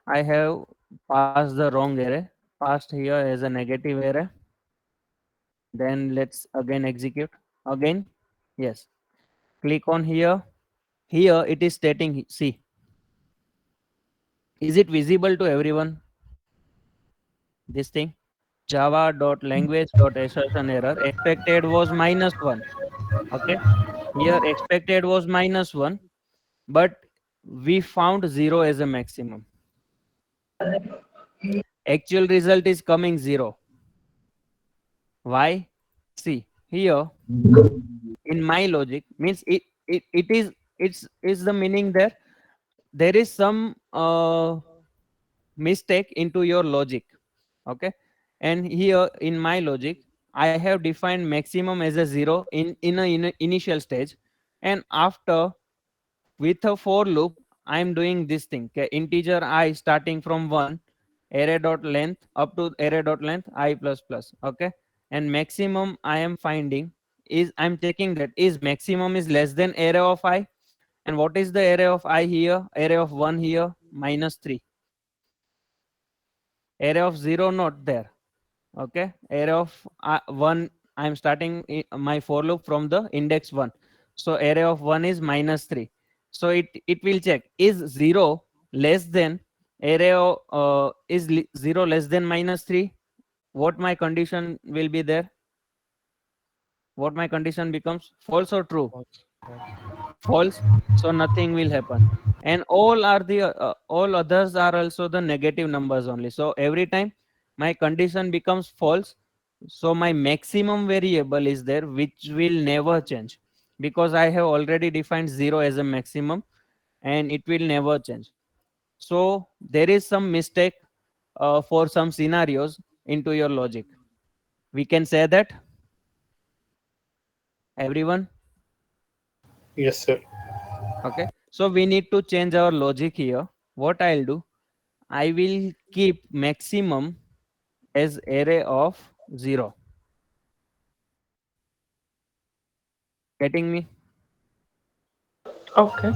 I have passed the wrong array, passed here as a negative array. Then let's again execute again. Yes, click on here. Here it is stating, see, is it visible to everyone? This thing, java.language.assertion error, expected was -1. Okay, here expected was -1, but we found 0 as a maximum. Actual result is coming 0. Why? See here in my logic, means it's the meaning there is some mistake into your logic. Okay, and here in my logic I have defined maximum as a 0 in a initial stage, and after with a for loop I am doing this thing. Okay, integer I starting from 1, array dot length up to array dot length I plus plus. Okay, and maximum I am finding is I'm checking that is maximum is less than array of I. And what is the array of I here? Array of 1 here, -3. Array of 0 not there. Okay, array of 1, I'm starting my for loop from the index 1. So array of 1 is -3. So it will check is 0 less than array of 0 less than -3. What my condition will be there? What my condition becomes? False or true? False. So nothing will happen. And all others are also the negative numbers only. So every time my condition becomes false, so my maximum variable is there, which will never change, because I have already defined 0 as a maximum, and it will never change. So there is some mistake for some scenarios into your logic. We can say that, everyone. Yes, sir. Okay, so we need to change our logic here. What I'll do, I will keep maximum as array of 0. Getting me? Okay.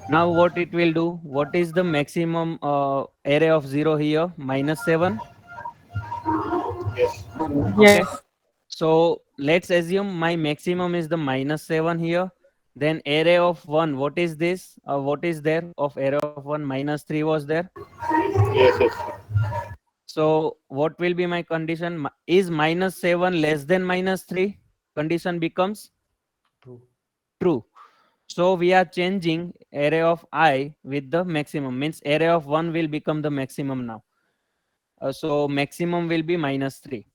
Now what it will do? What is the maximum array of 0 here? -7. Yes. Okay. Yes. So let's assume my maximum is the -7 here. Then array of 1, what is this? What is there of array of 1? -3 was there. Yes, yes, sir. So what will be my condition? Is -7 less than -3? Condition becomes true. So we are changing array of I with the maximum, means array of 1 will become the maximum now. So maximum will be -3.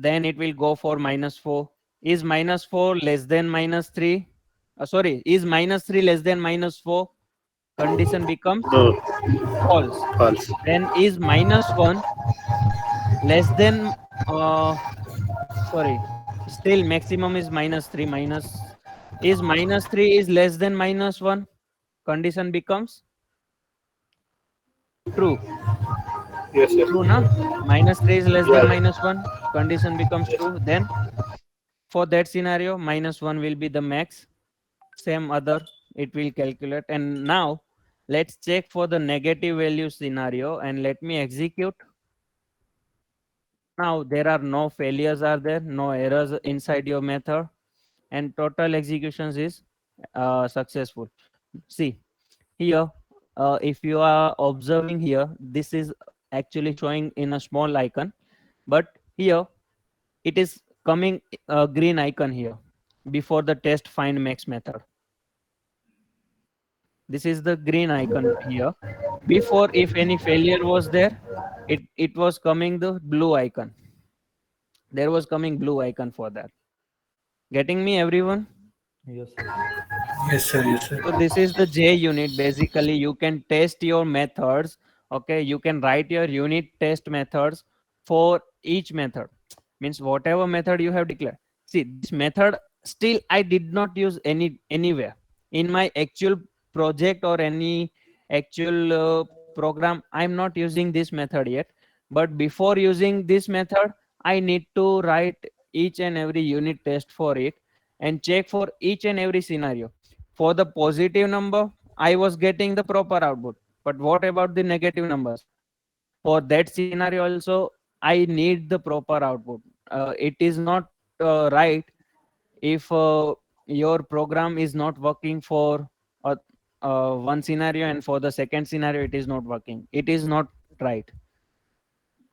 Then it will go for -4. Is -4 less than -3? Sorry, is -3 less than -4? Condition becomes No, false. false. Then is -1 less than sorry, still maximum is -3. Minus is -3 is less than -1? Condition becomes true. Yes, yes. True, na? -3 is less than Yeah. -1. Condition becomes Yes. true. Then for that scenario, -1 will be the max. Same other, it will calculate. And now let's check for the negative value scenario, and let me execute. Now there are no failures are there, no errors inside your method, and total executions is successful. See here, if you are observing here, this is actually showing in a small icon, but here it is coming a green icon here before the test find max method. This is the green icon here. Before, if any failure was there, it was coming the blue icon. There was coming blue icon for that. Getting me, everyone? Yes, sir. Yes, sir. So this is the JUnit. Basically, you can test your methods. Okay, you can write your unit test methods for each method. Means whatever method you have declared. See, this method still I did not use anywhere in my actual project or any actual program. I'm not using this method yet. But before using this method, I need to write each and every unit test for it and check for each and every scenario. For the positive number, I was getting the proper output. But what about the negative numbers? For that scenario also, I need the proper output. It is not right if your program is not working for one scenario, and for the second scenario it is not working. It is not right.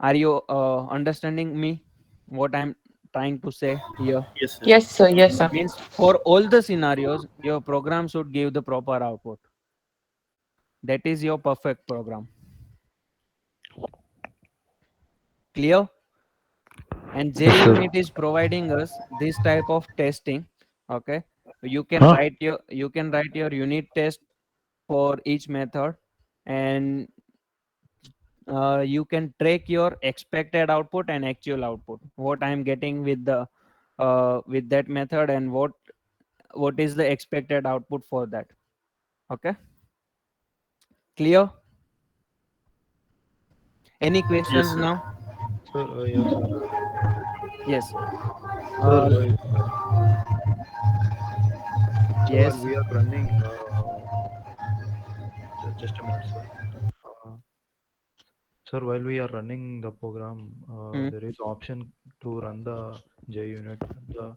Are you understanding me? What I'm trying to say here? Yes, sir. Yes, sir. Yes, sir. Means for all the scenarios, your program should give the proper output. That is your perfect program. Clear? And JUnit is providing us this type of testing. Okay, you can write your unit test for each method, and you can track your expected output and actual output. What I'm getting with that method, and what is the expected output for that. Okay, clear? Any Yes, questions sir. now? Sir, yes, sir. Yes. Uh, Sir, yes. while we are running, just a minute, sir. Uh, Sir, while we are running the program, Hmm. there is option to run the JUnit. The,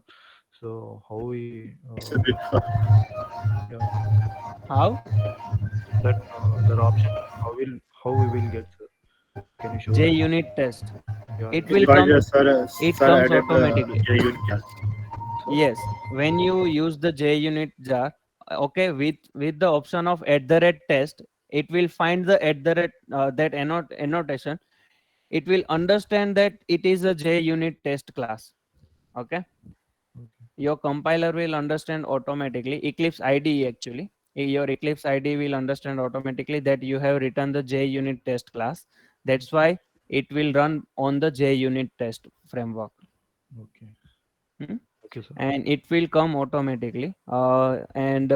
so how we yeah, How? that option how we will get, sir? Can you show that? JUnit test. Yeah, It will Because come. It sir comes added automatically. JUnit class. sir. Yes, when you use the JUnit jar, okay, with the option of @test, it will find the that annotation. It will understand that it is a JUnit test class. Okay, Okay. your compiler will understand automatically. Eclipse IDE actually, your Eclipse IDE will understand automatically that you have written the JUnit test class. That's why it will run on the JUnit test framework. Okay. Hmm? Okay, sir. And it will come automatically. And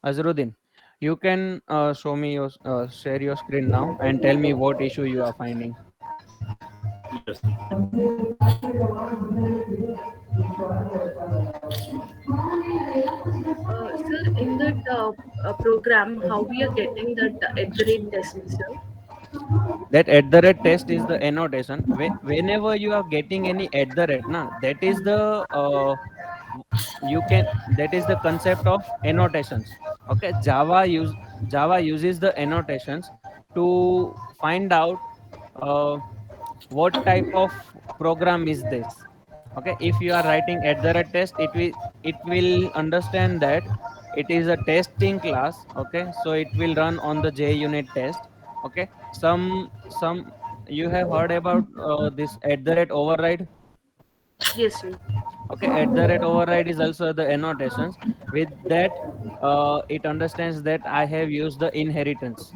Azruddin, you can show me your share your screen now and tell me what issue you are finding. Yes. Sir, in that program, how we are getting that at the rate test, sir? That @test is the annotation. Whenever you are getting any na, that is the you can that is the concept of annotations. Okay, Java uses the annotations to find out uh, what type of program is this. Okay, if you are writing @test, it will understand that it is a testing class. Okay, so it will run on the JUnit test. Okay, some you have heard about this @override. Yes, sir. Okay, override is also the annotations. With that, it understands that I have used the inheritance.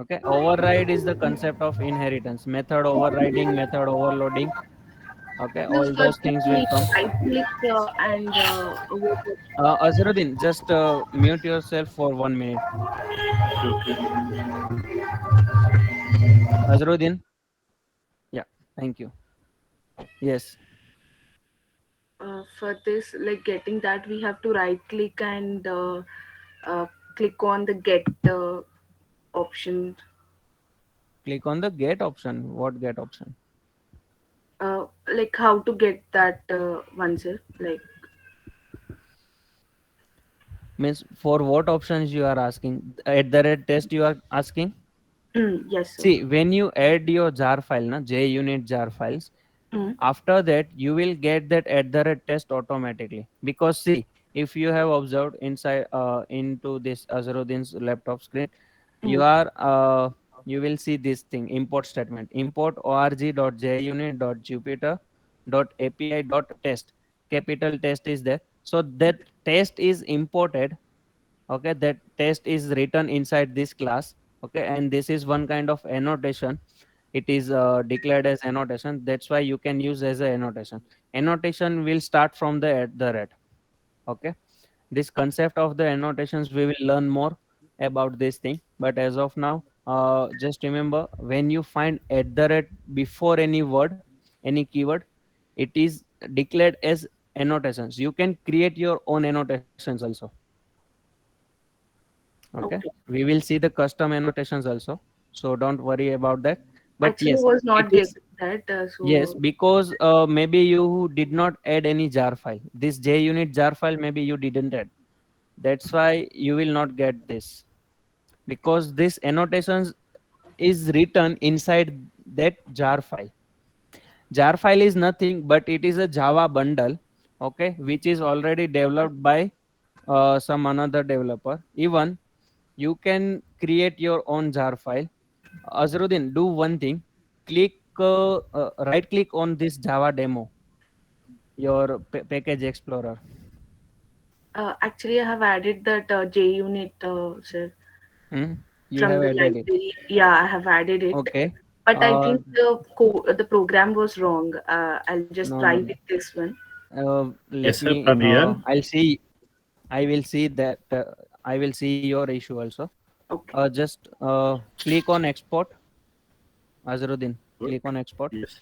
Okay, override is the concept of inheritance, method overriding, method overloading. Okay, This all those first things we will need to come. right click and what Azharuddin, just mute yourself for 1 minute. Azharuddin, yeah, thank you. Yes, for this, like getting that, we have to right click and uh, click on the get option. click on the get option. What get option? Like how to get that one, sir? Like, Means for what options you are asking? @test you are asking? yes, sir. See, when you add your jar file, na, JUnit jar files, Mm, after that you will get that @test automatically. Because see, if you have observed inside into this Azharuddin's laptop screen, you mm. are you will see this thing, import statement, import org.junit.jupyter.api.test. Capital test is there, so that test is imported. Okay, that test is written inside this class. Okay, and this is one kind of annotation. It is declared as annotation. That's why you can use as a annotation. Annotation will start from the @. Okay, this concept of the annotations we will learn more about this thing, but as of now, just remember, when you find before any word, any keyword, it is declared as annotations. You can create your own annotations also. Okay, Okay. we will see the custom annotations also, so don't worry about that. But Actually, yes, was it not is. getting that. Yes, So because maybe you did not add any jar file. This JUnit jar file maybe you didn't add. That's why you will not get this, because this annotations is written inside that jar file. Jar file is nothing but it is a Java bundle, okay, which is already developed by some another developer. Even you can create your own jar file. Azruddin, do one thing. Right click on this Java demo, your package explorer. actually, I have added that JUnit, sir, Hmm? You from have the added it. library. Yeah, I have added it. Okay. But I Uh, think the program was wrong. I'll just no, try no, with no. this one. Let Yes, sir. me. From here. I'll see. I will see that. I will see your issue also. Okay. Just click on export. Azruddin, Good. click on export. Yes.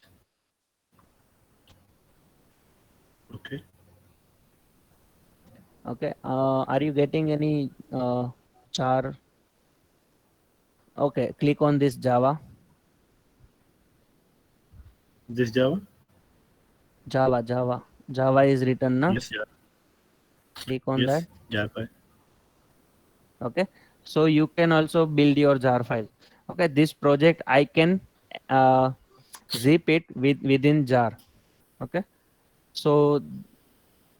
Okay. Okay. Are you getting any char? Okay. Click on this Java. This Java? Java is written now. Yes, yeah. Click on Yes, that. jar file. Okay, so you can also build your jar file. Okay, this project I can uh, zip it within jar. Okay, so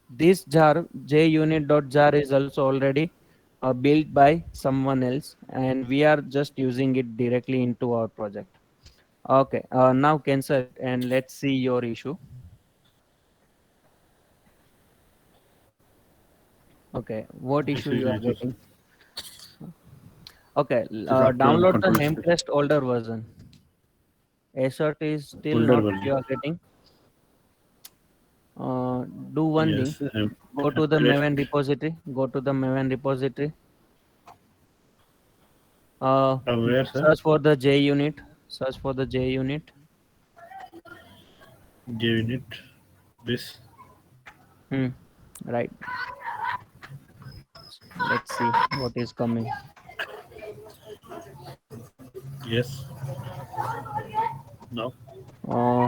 this jar junit.jar is also already built by someone else, and we are just using it directly into our project. Okay, now cancel it and let's see your issue. Okay, what This issue is you are it. getting? Okay, This after download the control space. Hemcrest older version. Assert is still Older not version. you are getting. Do one thing. Yes. Go to the Maven repository. Go to the Maven repository. Where, sir? Search for the JUnit. Search for the JUnit. JUnit. This. Right. Let's see what is coming. Yes. Now. Uh,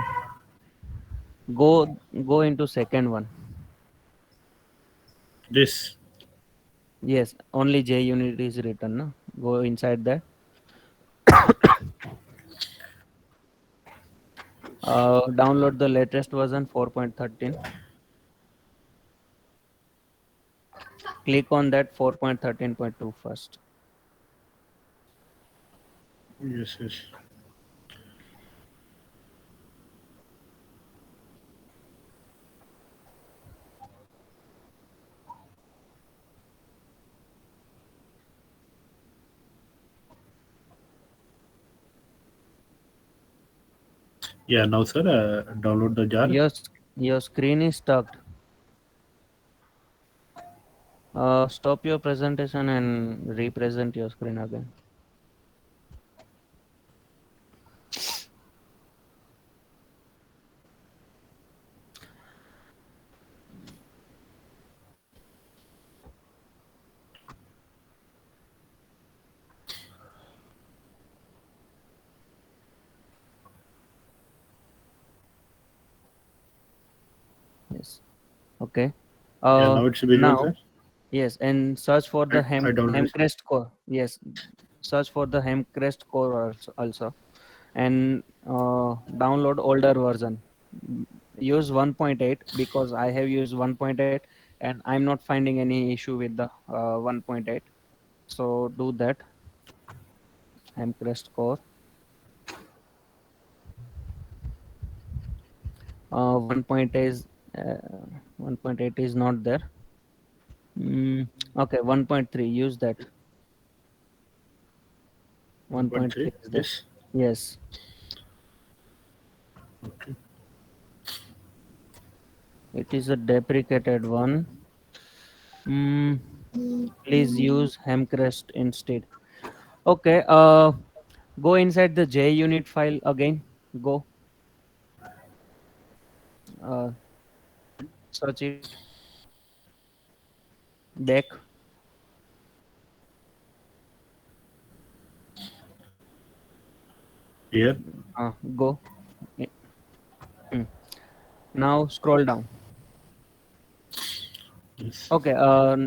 go into second one. This. Yes, only JUnit is written. No? Go inside that. Download the latest version 4.13. Click on that 4.13.2 first. Yes, yes. Yeah, now, sir, download the jar. Your screen is stuck. Stop your presentation and represent your screen again. Yes. Okay. Yeah, now it's visible, Now, sir. yes, and search for the I downloaded. Hemcrest core. Yes, search for the Hemcrest core also, and download older version. Use 1.8 because I have used 1.8 and I'm not finding any issue with the 1.8. So do that. Hemcrest core. 1.8 is 1.8 is not there. Okay, 1.3. Use that. 1.3 is there. This. Yes. Okay. It is a deprecated one. Please use Hemcrest instead. Okay. Go inside the JUnit file again. Go. Search it. Back. Here. Go. Now scroll down. Yes. Okay.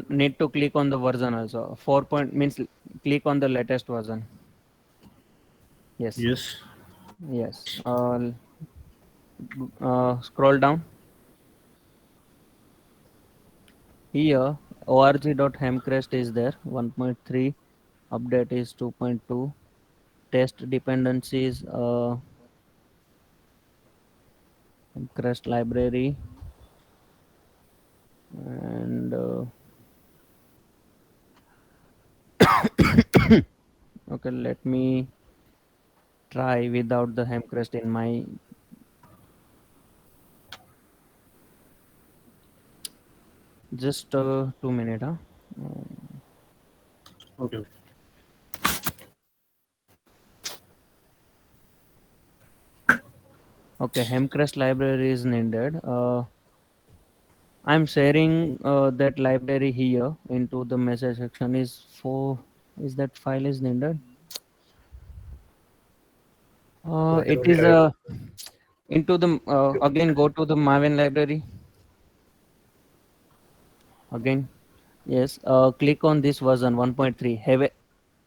Need to click on the version also. 4 point means click on the latest version. Yes. Yes. Yes. Scroll down. Here org.hemcrest is there. 1.3 update is 2.2. Test dependencies. Hemcrest library and okay, let me try without the Hemcrest in my just 2 minutes. Okay. Okay, Hemcrest library is needed. I'm sharing that library here into the message section. Is that file is needed? I can It only is hide. into the again go to the Maven library again. Yes, click on this version 1.3. Have a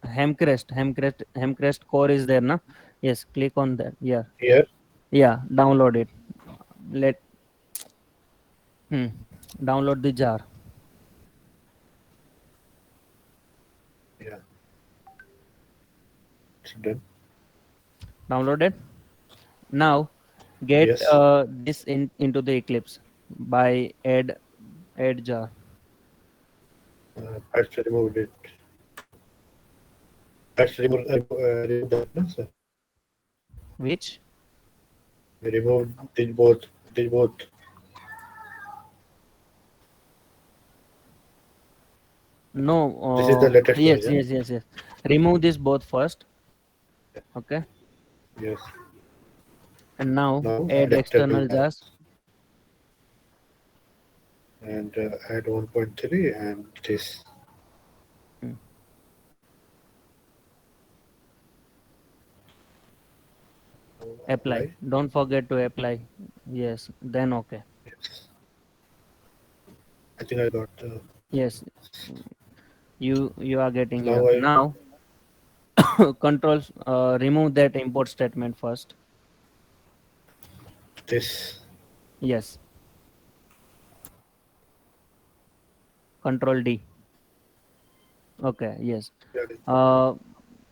Hemcrest core is there, na? Yes, click on that. Yeah, Here. yeah, download it. Let hmm, download the jar. Yeah. It's done. Downloaded. Now get Yes. this into the Eclipse by add jar. Let's remove it. Let's remove that, no, sir. Which We removed these both. These both. no? This is the latest Yes, version. yes. Remove this both first. Okay, Yes. and now Now add add external external jar jars. and add 1.3 and this. Hmm. Apply. Don't forget to apply. Yes, then okay. Yes. I think I got. Yes, you are getting Now here I now. Controls remove that import statement first. this. Yes, Control D. Okay, yes. Yeah,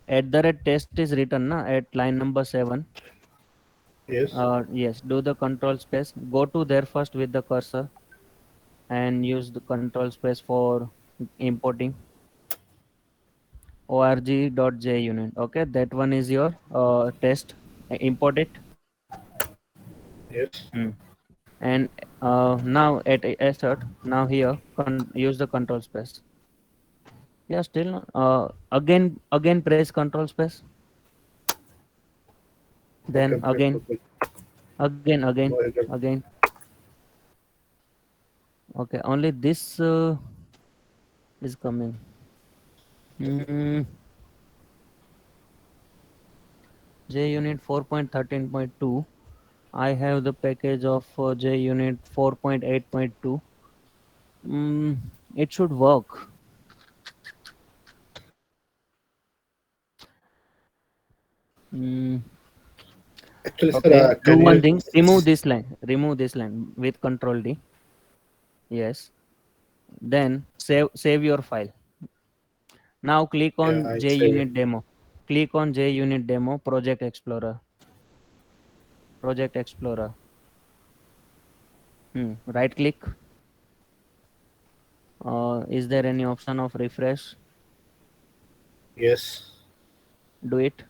At the rate test is written na at line number 7. yes. Yes, do the control space. Go to there first with the cursor and use the control space for importing org.junit. Okay, that one is your test. Import it. Yes. Hmm. And now at assert, now here use the control space. Yeah, still not. Again press control space. Okay. Then again, again, again, No, I got. again. Okay, only this is coming. Mm, JUnit 4.13.2. I have the package of JUnit 4.8.2. It should work. Mm, Actually, sir, okay, do can one you? thing. Remove this line. Remove this line with Control D. Yes. Then save your file. Now click Yeah, on I save it. JUnit demo. Click on JUnit demo Project Explorer. Project Explorer. Right click. Is there any option of refresh? Yes. Do it.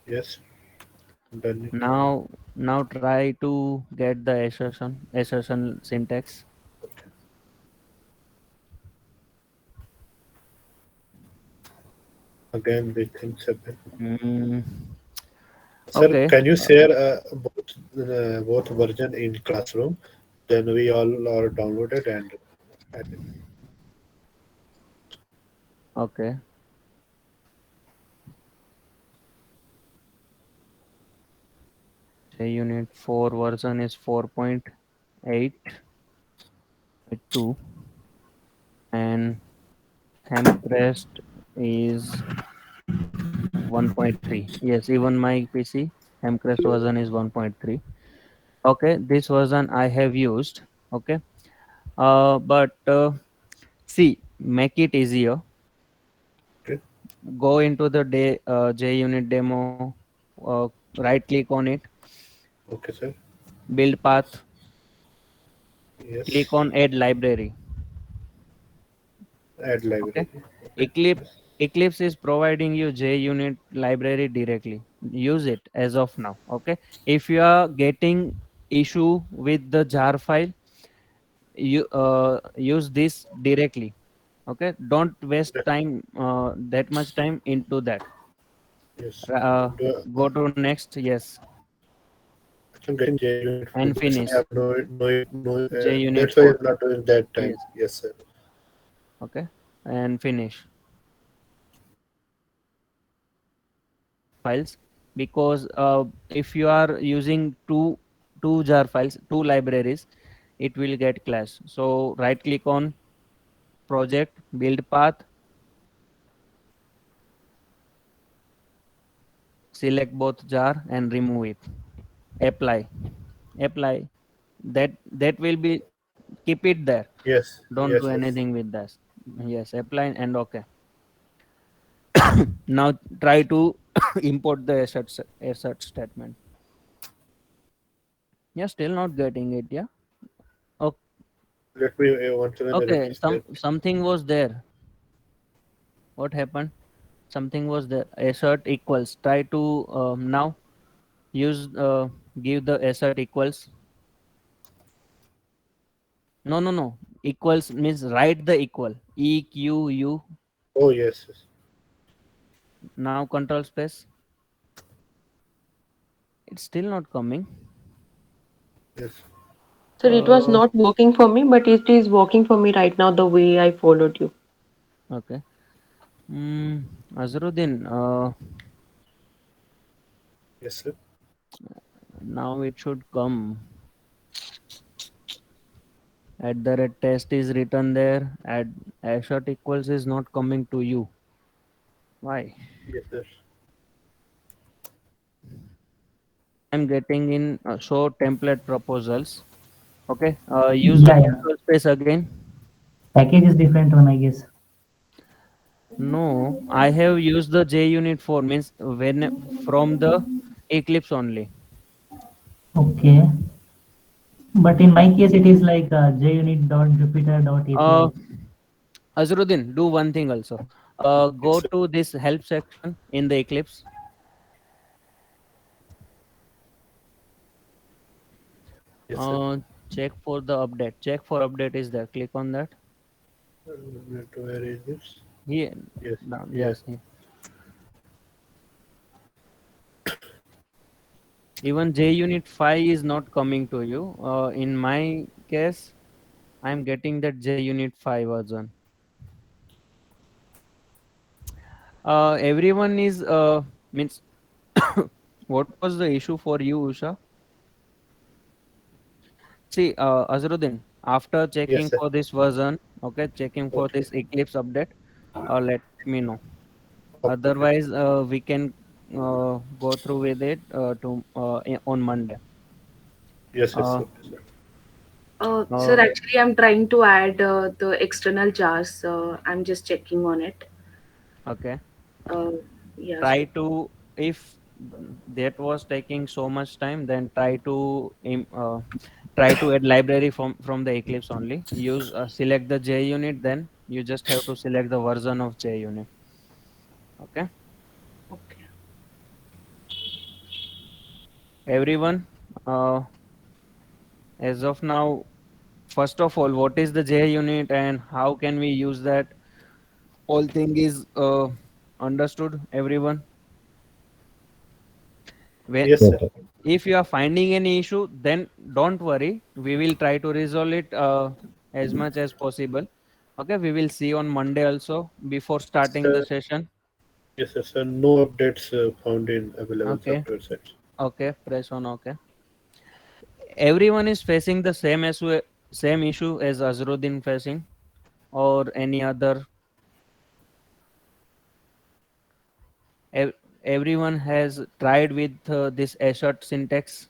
Yes. Done it. Now try to get the assertion syntax. Again, the things happen. Mm, Sir, okay. can you share both version in classroom? Then we all are downloaded and added. Okay. JUnit 4 version is 4.8.2 and Hemcrest is 1.3. Yes, even my PC Hemcrest version is 1.3. Okay, this version I have used. Okay. But see, make it easier. Okay. Go into the JUnit demo, right click on it, Okay, sir. build path, Yes. click on add library. Add library. Okay. Okay. Eclipse Yes. Eclipse is providing you JUnit library directly. Use it as of now. Okay. If you are getting issue with the jar file, you use this directly. Okay. Don't waste That, time that much time into that. yes. Uh, Do, Go to next. Yes. I'm getting JUnit 4 and because finish I have no, JUnit that's why 4. I'm not doing that time. Yes. Yes, sir. Okay, and finish files, because if you are using two jar files, two libraries, it will get clash. So right click on project, build path, select both jar and remove it. Apply, apply. That will be, keep it there. Yes, Don't do yes, yes. anything with that. Yes, apply and okay. Now try to import the assert statement. You're still not getting it, yeah? Okay, Let me once again okay. repeat that. Something was there. What happened? Something was there. Assert equals. Try to now use give the assert equals. No, no, no. Equals means write the equal. E Q U. Oh, yes, yes. Now control space. It's still not coming. Yes. Sir, it was Uh, not working for me, but it is working for me right now the way I followed you. okay. Mm, Azruddin, Yes, sir. now it should come. At the red test is written there. At assert equals is not coming to you. Why? Yes, sir. I'm getting in show template proposals. Okay. Use the Yeah, yeah. control space again. Package is different one, I guess. No, I have used the JUnit 4 means when from the Eclipse only. Okay. But in my case, it is like junit.jupyter.api. Uh, Azruddin, do one thing also. Yes, Go sir. to this help section in the Eclipse. Yes, sir. Check for the update. Check for update is there. Click on that. Where is this? Here, Yes, down. yes. Yes. Here. Even JUnit 5 is not coming to you. In my case, I'm getting that JUnit 5 version. Everyone is means what was the issue for you, Usha? See, Azruddin, after Yes, checking sir. for this version, okay, checking for Okay. this Eclipse update, let me know. Okay. Otherwise, we can go through with it on Monday. Yes, yes, Uh, okay, sir. Sir, uh, actually, I'm trying to add the external jars. I'm just checking on it. okay. Uh, yeah, Try so to, if that was taking so much time, then try to try to add library from the Eclipse only. Use select the JUnit, then you just have to select the version of JUnit. Okay, okay. everyone. As of now, first of all, what is the JUnit and how can we use that? All thing is understood, everyone. When Yes, sir. if you are finding any issue, then don't worry. We will try to resolve it as much as possible. Okay, we will see on Monday also before starting the Sir, session. yes, sir. Sir, no updates found in available Okay, software sets. okay, press on okay. Everyone is facing the same issue as Azruddin facing or any other. ev- Everyone has tried with this assert syntax.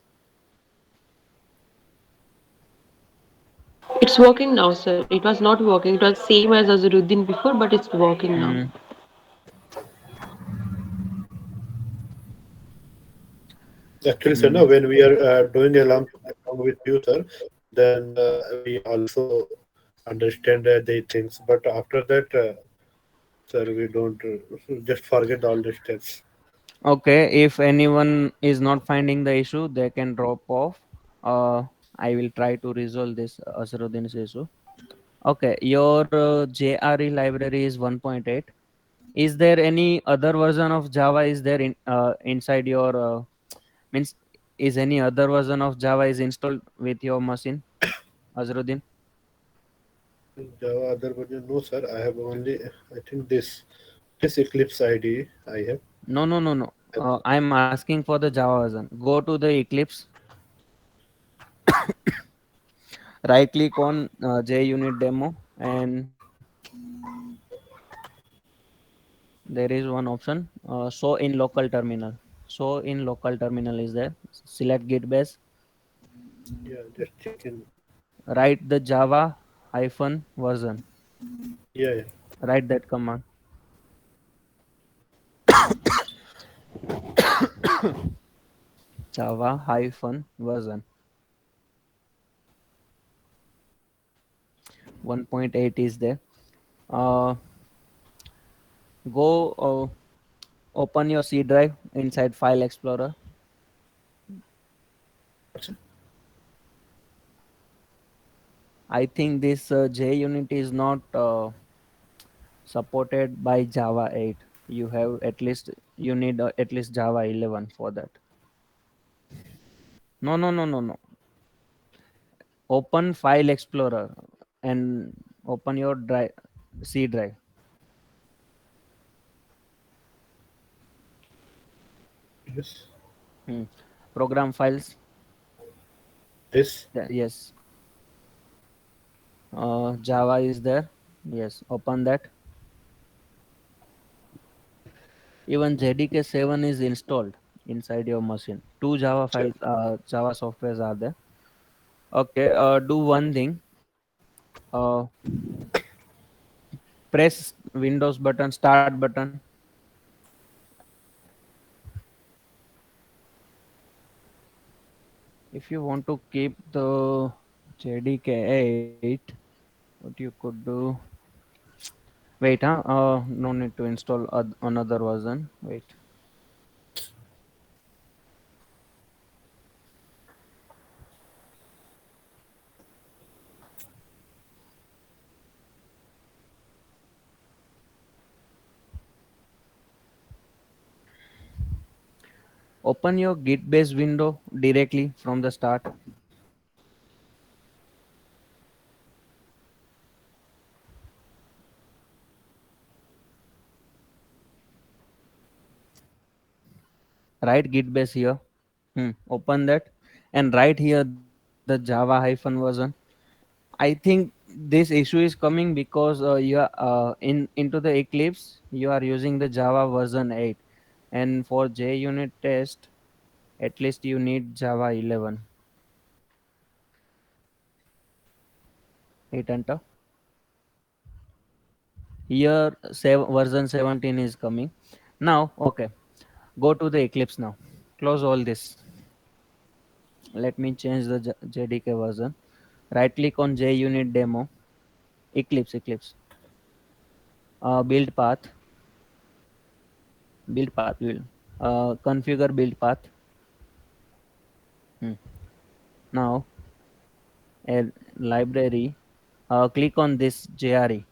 It's working now, sir. It was not working. It was same as Azharuddin before, but it's working now. Mm, Actually, sir, no, mm. when we are doing along with you, sir, then we also understand the things. But after that, sir, we don't just forget all the steps. Okay, if anyone is not finding the issue, they can drop off. Uh, I will try to resolve this Asruddin's issue. Okay, your JRE library is 1.8. Is there any other version of Java is there inside your means is any other version of Java is installed with your machine, Azruddin? Java other version, no sir. I have only I think this Eclipse IDE I have. No, no, no, no. I'm asking for the Java version. Go to the Eclipse, right click on JUnit demo, and there is one option, show in local terminal. Show in local terminal is there. Select git base, Yeah, just checking. write the Java hyphen version. Yeah, yeah. Write that command. Java hyphen version 1.8 is there. Uh, go open your C drive inside File Explorer. I think this JUnit is not supported by Java 8. You have at least you need at least Java 11 for that. No, no, no, no, no. Open File Explorer and open your drive, C drive. Yes. Hmm. Program files. This. Yes. Java is there. Yes. Open that. Even JDK 7 is installed inside your machine. Two Java files, Java softwares are there. Okay. Do one thing. Uh, press Windows button, Start button. If you want to keep the JDK 8, what you could do? Wait, huh? No need to install another version. Wait. Open your Git base window directly from the start. Write Git base here. Open that and write here the Java hyphen version. I think this issue is coming because you are in into the Eclipse you are using the Java version 8, and for JUnit test at least you need Java 11. Hit enter. Here version 17 is coming. Now okay, go to the Eclipse now. Close all this. Let me change the JDK version. Right click on JUnit demo. Eclipse. Build path. Build. Configure build path. Now a library. Click on this JRE.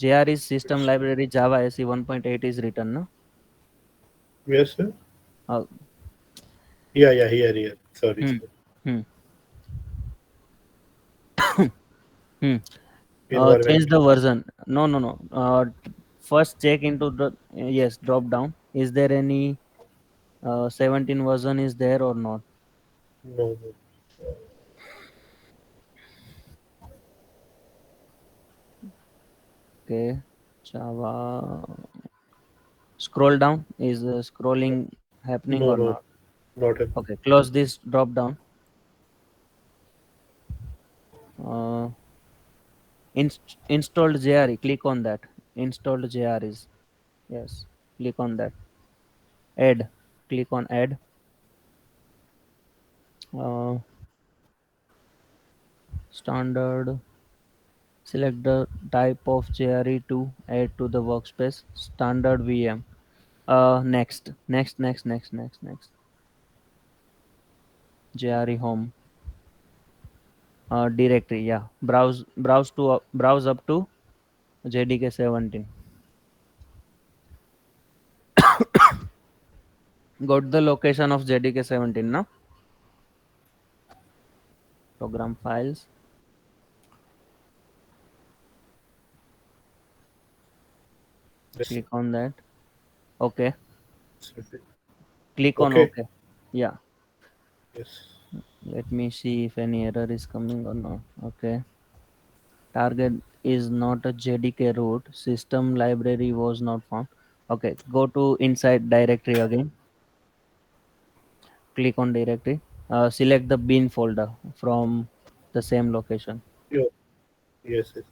JRE system library Java SE 1.8 is written. No? Yes, sir. Uh, Yeah, yeah. Here. Sorry. hmm, Sir. hmm, hmm. Change Environment. the version. No. First check into the yes drop down. Is there any 17 version is there or not? No, no. Okay, Java. Scroll down. Is scrolling happening or No, not? no. Not a. Okay, close this drop down. Uh, installed JRE. Click on that. Installed JREs. Yes. Click on that. Add. Click on add. Uh, standard. Select the type of JRE to add to the workspace. Standard VM. Next. JRE home. Directory. Yeah. Browse up to JDK 17. got the location of JDK17 now. Program files. Yes. Click on that. Okay. Sir. Click on Okay. OK. Yeah. Yes. Let me see if any error is coming or not. Okay. Target is not a JDK root. System library was not found. Okay. Go to inside directory again. Click on directory. Select the bin folder from the same location. Yeah. Yes. Yes.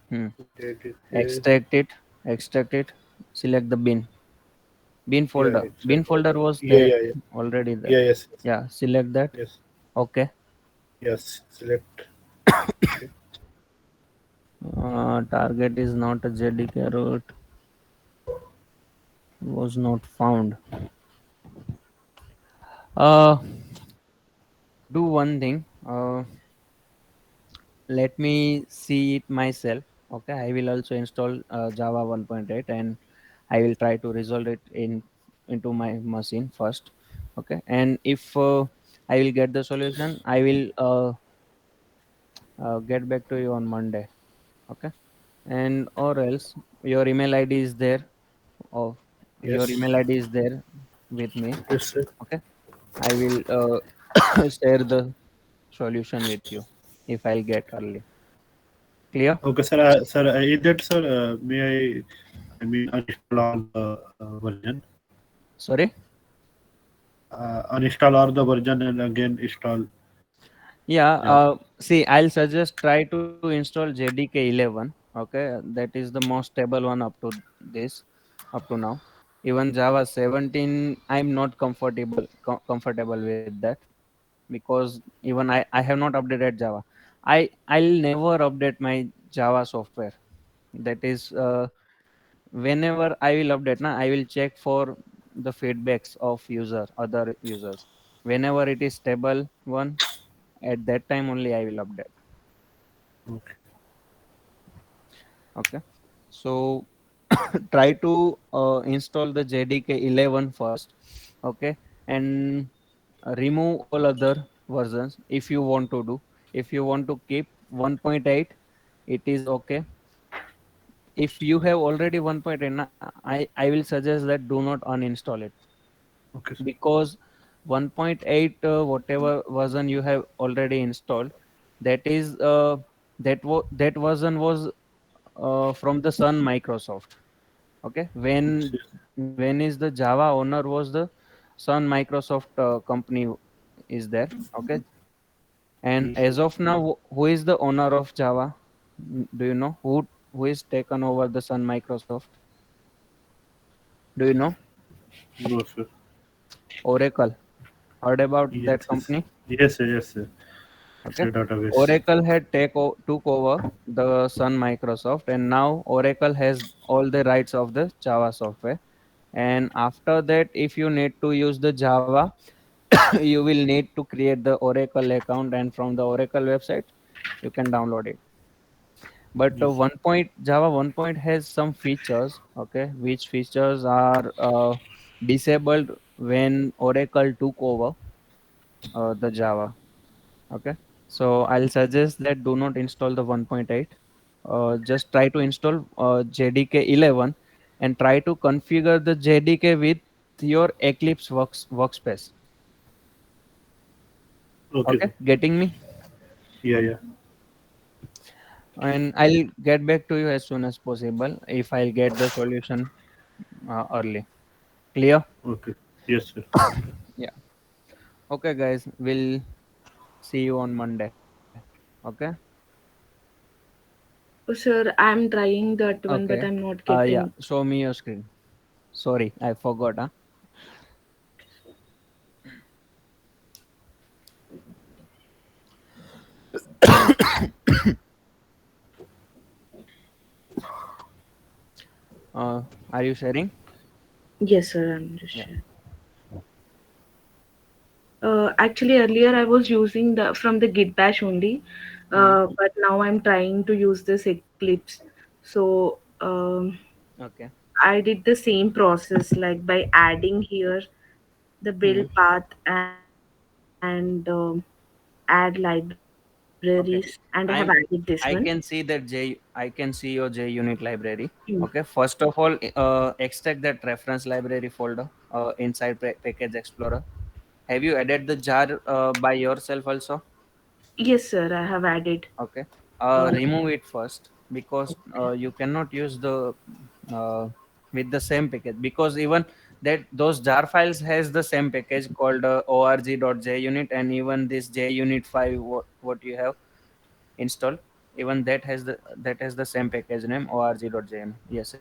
Hmm. JDK. Extract it. Extract it. Select the bin. Bin Yeah. folder. It's Bin folder was yeah. there Yeah. Yeah. already there. Yeah. Yes. Yes. Yeah. Select that. Yes. Okay. Yes. Select. Okay. Target is not a JDK root. Was not found. Uh, do one thing. Let me see it myself. Okay, I will also install Java 1.8 and I will try to resolve it into my machine first. Okay, and if I will get the solution, I will get back to you on Monday. Okay, and or else your email ID is there. Of your Yes. email ID is there with me. Yes. Sir. Okay, I will share the solution with you if I'll get early. Clear? Okay, sir. Sir, in that, sir, may I mean, uninstall all the version, Sorry. uninstall all the version and again install. Yeah, Yeah. see, I'll suggest try to install JDK 11. Okay, that is the most stable one up to this, up to now. Even Java 17, I'm not comfortable with that because even I have not updated Java. I'll never update my Java software. That is, whenever I will update, na, I will check for the feedbacks of other users. Whenever it is stable one, at that time only I will update. Okay. Okay, so try to install the JDK 11 first. Okay, and remove all other versions if you want to do. If you want to keep 1.8, it is okay. If you have already 1.8, I will suggest that do not uninstall it Okay, sir. because 1.8 whatever version you have already installed, that is that version was from the Sun Microsoft. Okay, Yes. Yes. when is the Java owner was the Sun Microsoft company is there. Okay, and Yes. as Yes. of now, who is the owner of Java? Do you know who is taken over the Sun Microsoft? Do you know? No, sir. Oracle. Heard about Yes. that Yes. company? Yes. Sir, yes. Sir. It's Okay. a database. Oracle had took over the Sun Microsoft, and now Oracle has all the rights of the Java software. And after that, if you need to use the Java, you will need to create the Oracle account, and from the Oracle website, you can download it. But Yes. Java 1 point has some features, okay, which features are disabled when Oracle took over the Java. Okay, so I'll suggest that do not install the 1.8. Just try to install JDK 11 and try to configure the JDK with your Eclipse workspace. Okay, Okay, sir. getting me? Yeah. Yeah. And I'll get back to you as soon as possible if I'll get the solution early. Clear? Okay. Yes, sir. Yeah. Okay, guys, we'll see you on Monday. Okay. Oh, sir, I'm trying that one, Okay. but I'm not Yeah. getting. Show me your screen. Sorry, I forgot. Huh? Are you sharing? Yes, sir. I'm just Yeah. sharing. Actually, earlier I was using the from the Git Bash only, but now I'm trying to use this Eclipse. So Okay. I did the same process, like by adding here the build Hmm. path and add libraries, and I have Okay. added this one. I can see that I can see your JUnit library. Hmm. Okay. First of all, extract that reference library folder inside Package Explorer. Have you added the jar by yourself also? Yes, sir. I have added. Okay. Uh, Remove it first because okay. you cannot use the uh, with the same package, because even that those jar files has the same package called org.junit, and even this junit 5 what you have installed, even that has the same package name org.junit. Yes,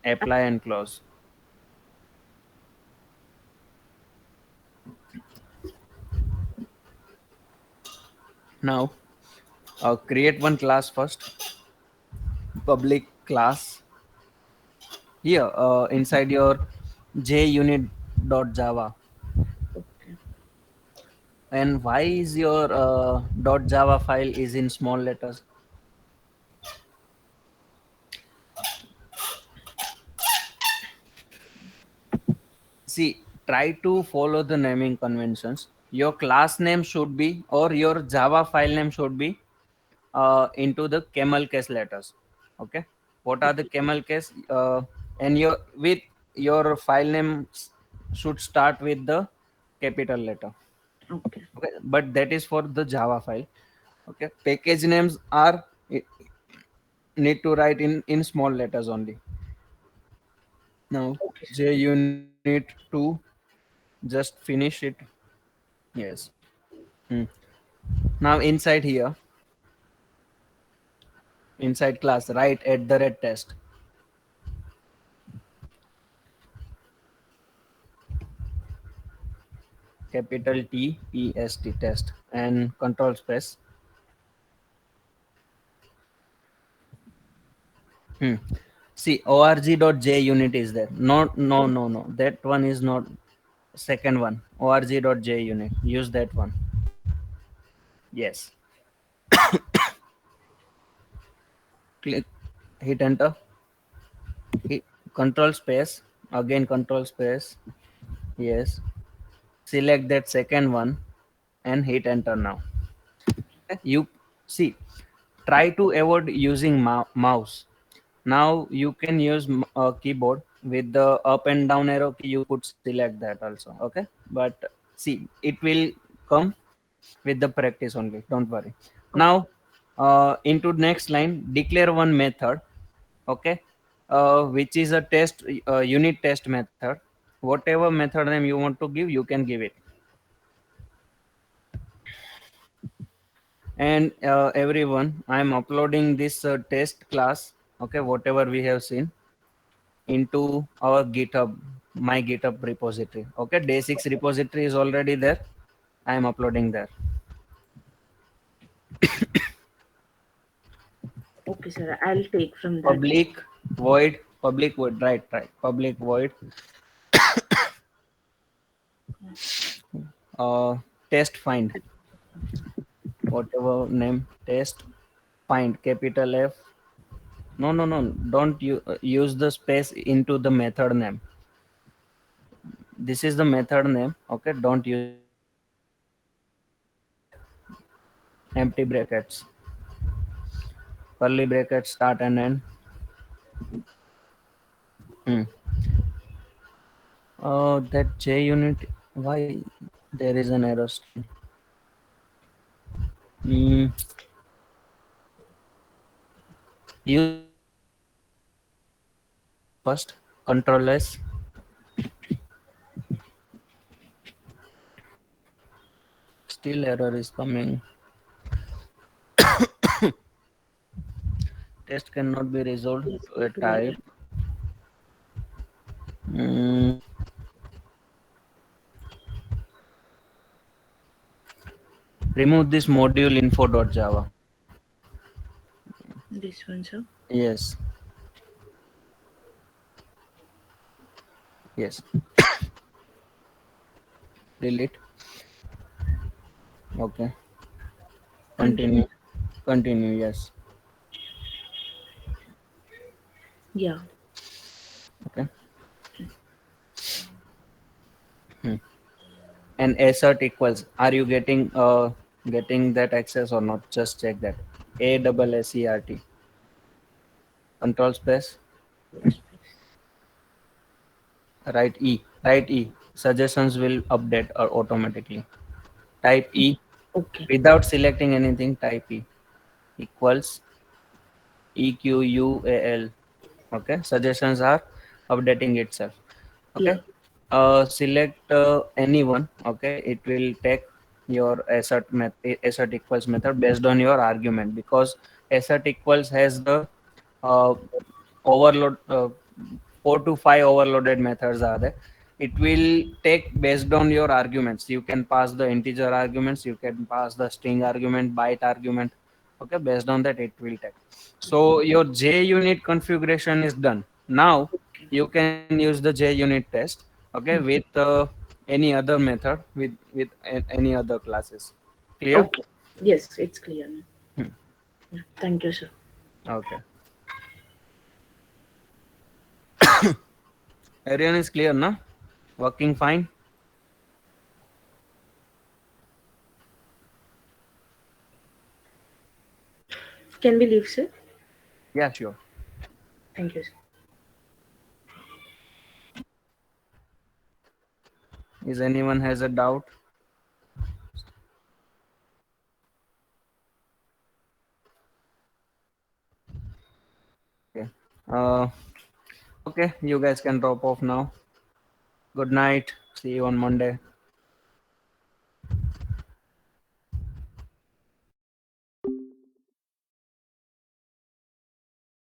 apply and close. Now create one class first, public class here inside your junit.java. Okay. And why is your .java file is in small letters? See, try to follow the naming conventions. Your class name should be, or your Java file name should be into the camel case letters. Okay. What are the camel case? And your file name should start with the capital letter. Okay. Okay. But that is for the Java file. Okay. Package names are need to write in small letters only. Now Okay, sir. JUnit 2, just finish it. Yes. Hmm. Now inside here, inside class, write @test, capital TEST, test, and control space. Hmm. See, org.junit is there. No. That one is not. Second one, org.junit. Use that one. Yes. Click, hit enter. Hit control space. Again, control space. Yes. Select that second one and hit enter now. You see, try to avoid using mouse. Now you can use a keyboard with the up and down arrow key. You could select that also. Okay, but see, it will come with the practice only. Don't worry. Now, into next line, declare one method. Okay, which is a test unit test method. Whatever method name you want to give, you can give it. And everyone, I am uploading this test class, okay, whatever we have seen, into our github, my github repository. Okay, day 6 repository is already there. I am uploading there. Okay, sir. I'll take from that. Public void, right, public void uh test find, whatever name, test find, capital F. No, don't use the space into the method name. This is the method name. Okay, don't use empty brackets, curly brackets, start and end. Hmm. That JUnit, why there is an error still? Hmm. Use first control S. Still error is coming. Test cannot be resolved to a type. Hmm. Remove this module info.java. This one, sir. Yes. Yes. Delete. Okay. Continue. Continue. Yes. Yeah. Okay. And assert equals. Are you getting that access or not? Just check that. ASSERT. Control space. Right E. Right E. Suggestions will update automatically. Type E. Okay. Without selecting anything, type E. Equals EQUAL. Okay. Suggestions are updating itself. Okay. Yeah. Select anyone. Okay. It will take your assert equals method based on your argument, because assert equals has the uh, overload 4 to 5 overloaded methods are there. It will take based on your arguments. You can pass the integer arguments, you can pass the string argument, byte argument. Okay, based on that it will take. So your JUnit configuration is done. Now you can use the JUnit test, okay, with any other method, with any other classes. Clear? Okay. Yes, it's clear now. Hmm. Yeah. Thank you, sir. Okay. Everyone is clear, na? Working fine? Can we leave, sir? Yeah, sure. Thank you, sir. Is anyone has a doubt? Okay. Okay, you guys can drop off now. Good night. See you on Monday.